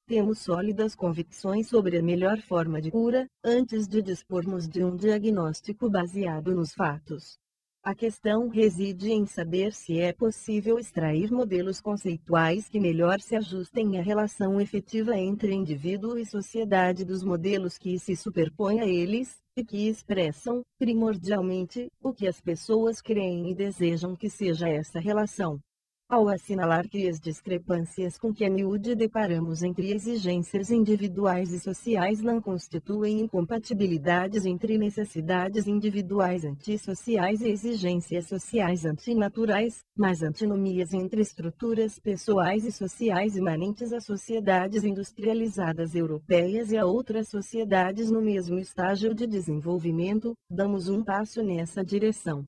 Temos sólidas convicções sobre a melhor forma de cura, antes de dispormos de um diagnóstico baseado nos fatos. A questão reside em saber se é possível extrair modelos conceituais que melhor se ajustem à relação efetiva entre indivíduo e sociedade dos modelos que se superpõem a eles, e que expressam, primordialmente, o que as pessoas creem e desejam que seja essa relação. Ao assinalar que as discrepâncias com que a miúde deparamos entre exigências individuais e sociais não constituem incompatibilidades entre necessidades individuais antissociais e exigências sociais antinaturais, mas antinomias entre estruturas pessoais e sociais imanentes a sociedades industrializadas europeias e a outras sociedades no mesmo estágio de desenvolvimento, damos um passo nessa direção.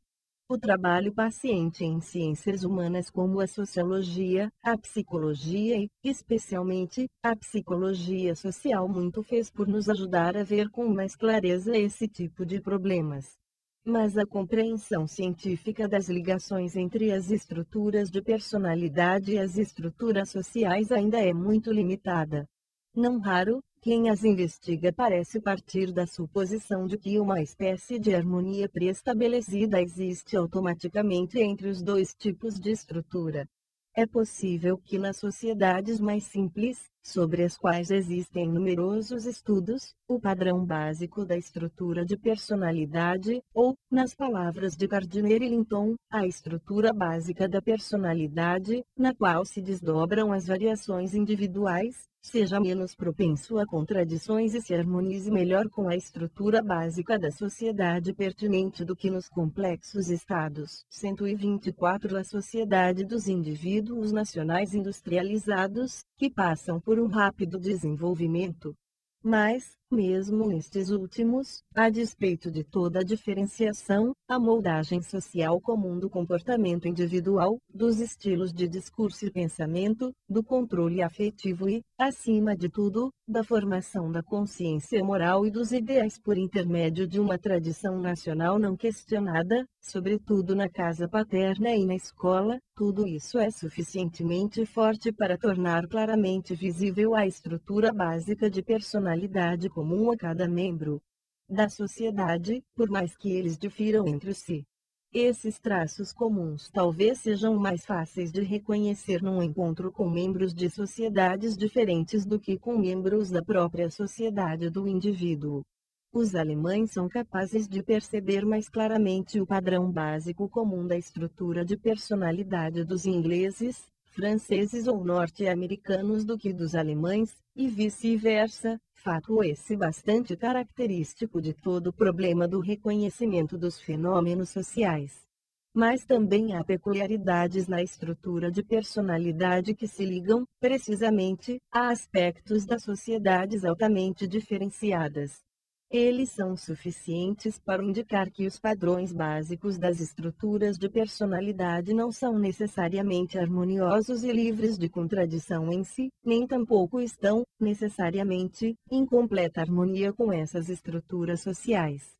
O trabalho paciente em ciências humanas como a sociologia, a psicologia e, especialmente, a psicologia social muito fez por nos ajudar a ver com mais clareza esse tipo de problemas. Mas a compreensão científica das ligações entre as estruturas de personalidade e as estruturas sociais ainda é muito limitada. Não raro, quem as investiga parece partir da suposição de que uma espécie de harmonia pré-estabelecida existe automaticamente entre os dois tipos de estrutura. É possível que nas sociedades mais simples, sobre as quais existem numerosos estudos, o padrão básico da estrutura de personalidade, ou, nas palavras de Gardner e Linton, a estrutura básica da personalidade, na qual se desdobram as variações individuais, seja menos propenso a contradições e se harmonize melhor com a estrutura básica da sociedade pertinente do que nos complexos estados. 124 A sociedade dos indivíduos nacionais industrializados, que passam por um rápido desenvolvimento. Mas, Mesmo estes últimos, a despeito de toda a diferenciação, a moldagem social comum do comportamento individual, dos estilos de discurso e pensamento, do controle afetivo e, acima de tudo, da formação da consciência moral e dos ideais por intermédio de uma tradição nacional não questionada, sobretudo na casa paterna e na escola, tudo isso é suficientemente forte para tornar claramente visível a estrutura básica de personalidade comum a cada membro da sociedade, por mais que eles difiram entre si. Esses traços comuns talvez sejam mais fáceis de reconhecer num encontro com membros de sociedades diferentes do que com membros da própria sociedade do indivíduo. Os alemães são capazes de perceber mais claramente o padrão básico comum da estrutura de personalidade dos ingleses, franceses ou norte-americanos do que dos alemães, e vice-versa, fato esse bastante característico de todo o problema do reconhecimento dos fenômenos sociais. Mas também há peculiaridades na estrutura de personalidade que se ligam, precisamente, a aspectos das sociedades altamente diferenciadas. Eles são suficientes para indicar que os padrões básicos das estruturas de personalidade não são necessariamente harmoniosos e livres de contradição em si, nem tampouco estão, necessariamente, em completa harmonia com essas estruturas sociais.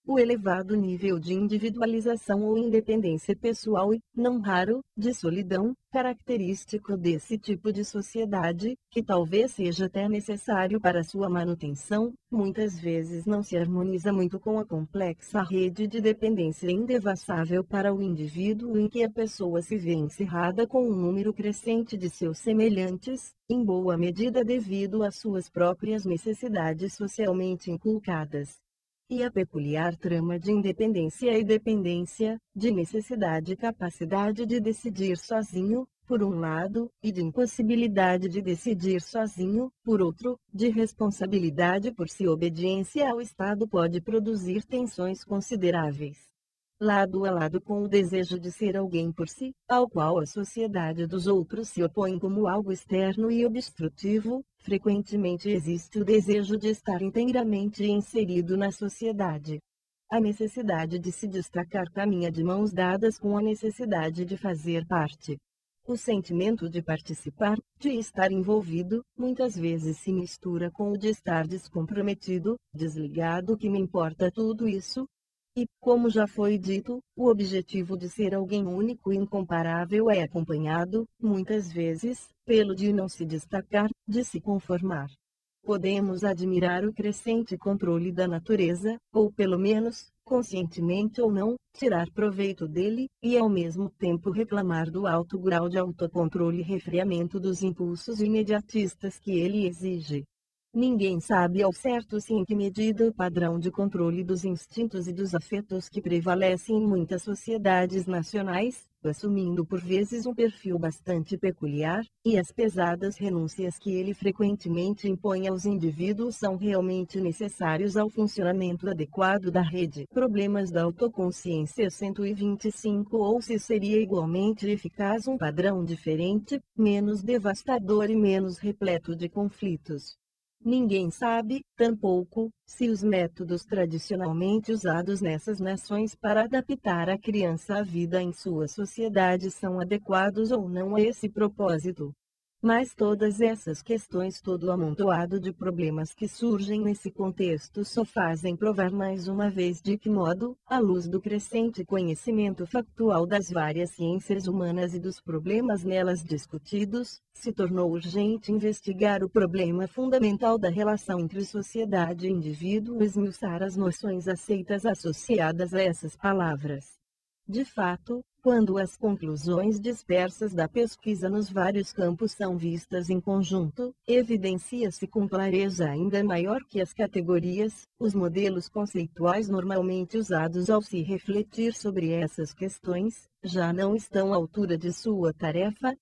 O elevado nível de individualização ou independência pessoal e, não raro, de solidão, característico desse tipo de sociedade, que talvez seja até necessário para sua manutenção, muitas vezes não se harmoniza muito com a complexa rede de dependência indevassável para o indivíduo em que a pessoa se vê encerrada com um número crescente de seus semelhantes, em boa medida devido às suas próprias necessidades socialmente inculcadas. E a peculiar trama de independência e dependência, de necessidade e capacidade de decidir sozinho, por um lado, e de impossibilidade de decidir sozinho, por outro, de responsabilidade por si obediência ao Estado pode produzir tensões consideráveis. Lado a lado com o desejo de ser alguém por si, ao qual a sociedade dos outros se opõe como algo externo e obstrutivo, frequentemente existe o desejo de estar inteiramente inserido na sociedade. A necessidade de se destacar caminha de mãos dadas com a necessidade de fazer parte. O sentimento de participar, de estar envolvido, muitas vezes se mistura com o de estar descomprometido, desligado. Que me importa tudo isso? E, como já foi dito, o objetivo de ser alguém único e incomparável é acompanhado, muitas vezes, pelo de não se destacar, de se conformar. Podemos admirar o crescente controle da natureza, ou pelo menos, conscientemente ou não, tirar proveito dele, e ao mesmo tempo reclamar do alto grau de autocontrole e refreamento dos impulsos imediatistas que ele exige. Ninguém sabe ao certo se em que medida o padrão de controle dos instintos e dos afetos que prevalece em muitas sociedades nacionais, assumindo por vezes um perfil bastante peculiar, e as pesadas renúncias que ele frequentemente impõe aos indivíduos são realmente necessários ao funcionamento adequado da rede. Problemas da autoconsciência 125. Ou se seria igualmente eficaz um padrão diferente, menos devastador e menos repleto de conflitos. Ninguém sabe, tampouco, se os métodos tradicionalmente usados nessas nações para adaptar a criança à vida em sua sociedade são adequados ou não a esse propósito. Mas todas essas questões, todo o amontoado de problemas que surgem nesse contexto só fazem provar mais uma vez de que modo, à luz do crescente conhecimento factual das várias ciências humanas e dos problemas nelas discutidos, se tornou urgente investigar o problema fundamental da relação entre sociedade e indivíduo e esmiuçar as noções aceitas associadas a essas palavras. De fato, quando as conclusões dispersas da pesquisa nos vários campos são vistas em conjunto, evidencia-se com clareza ainda maior que as categorias, os modelos conceituais normalmente usados ao se refletir sobre essas questões, já não estão à altura de sua tarefa.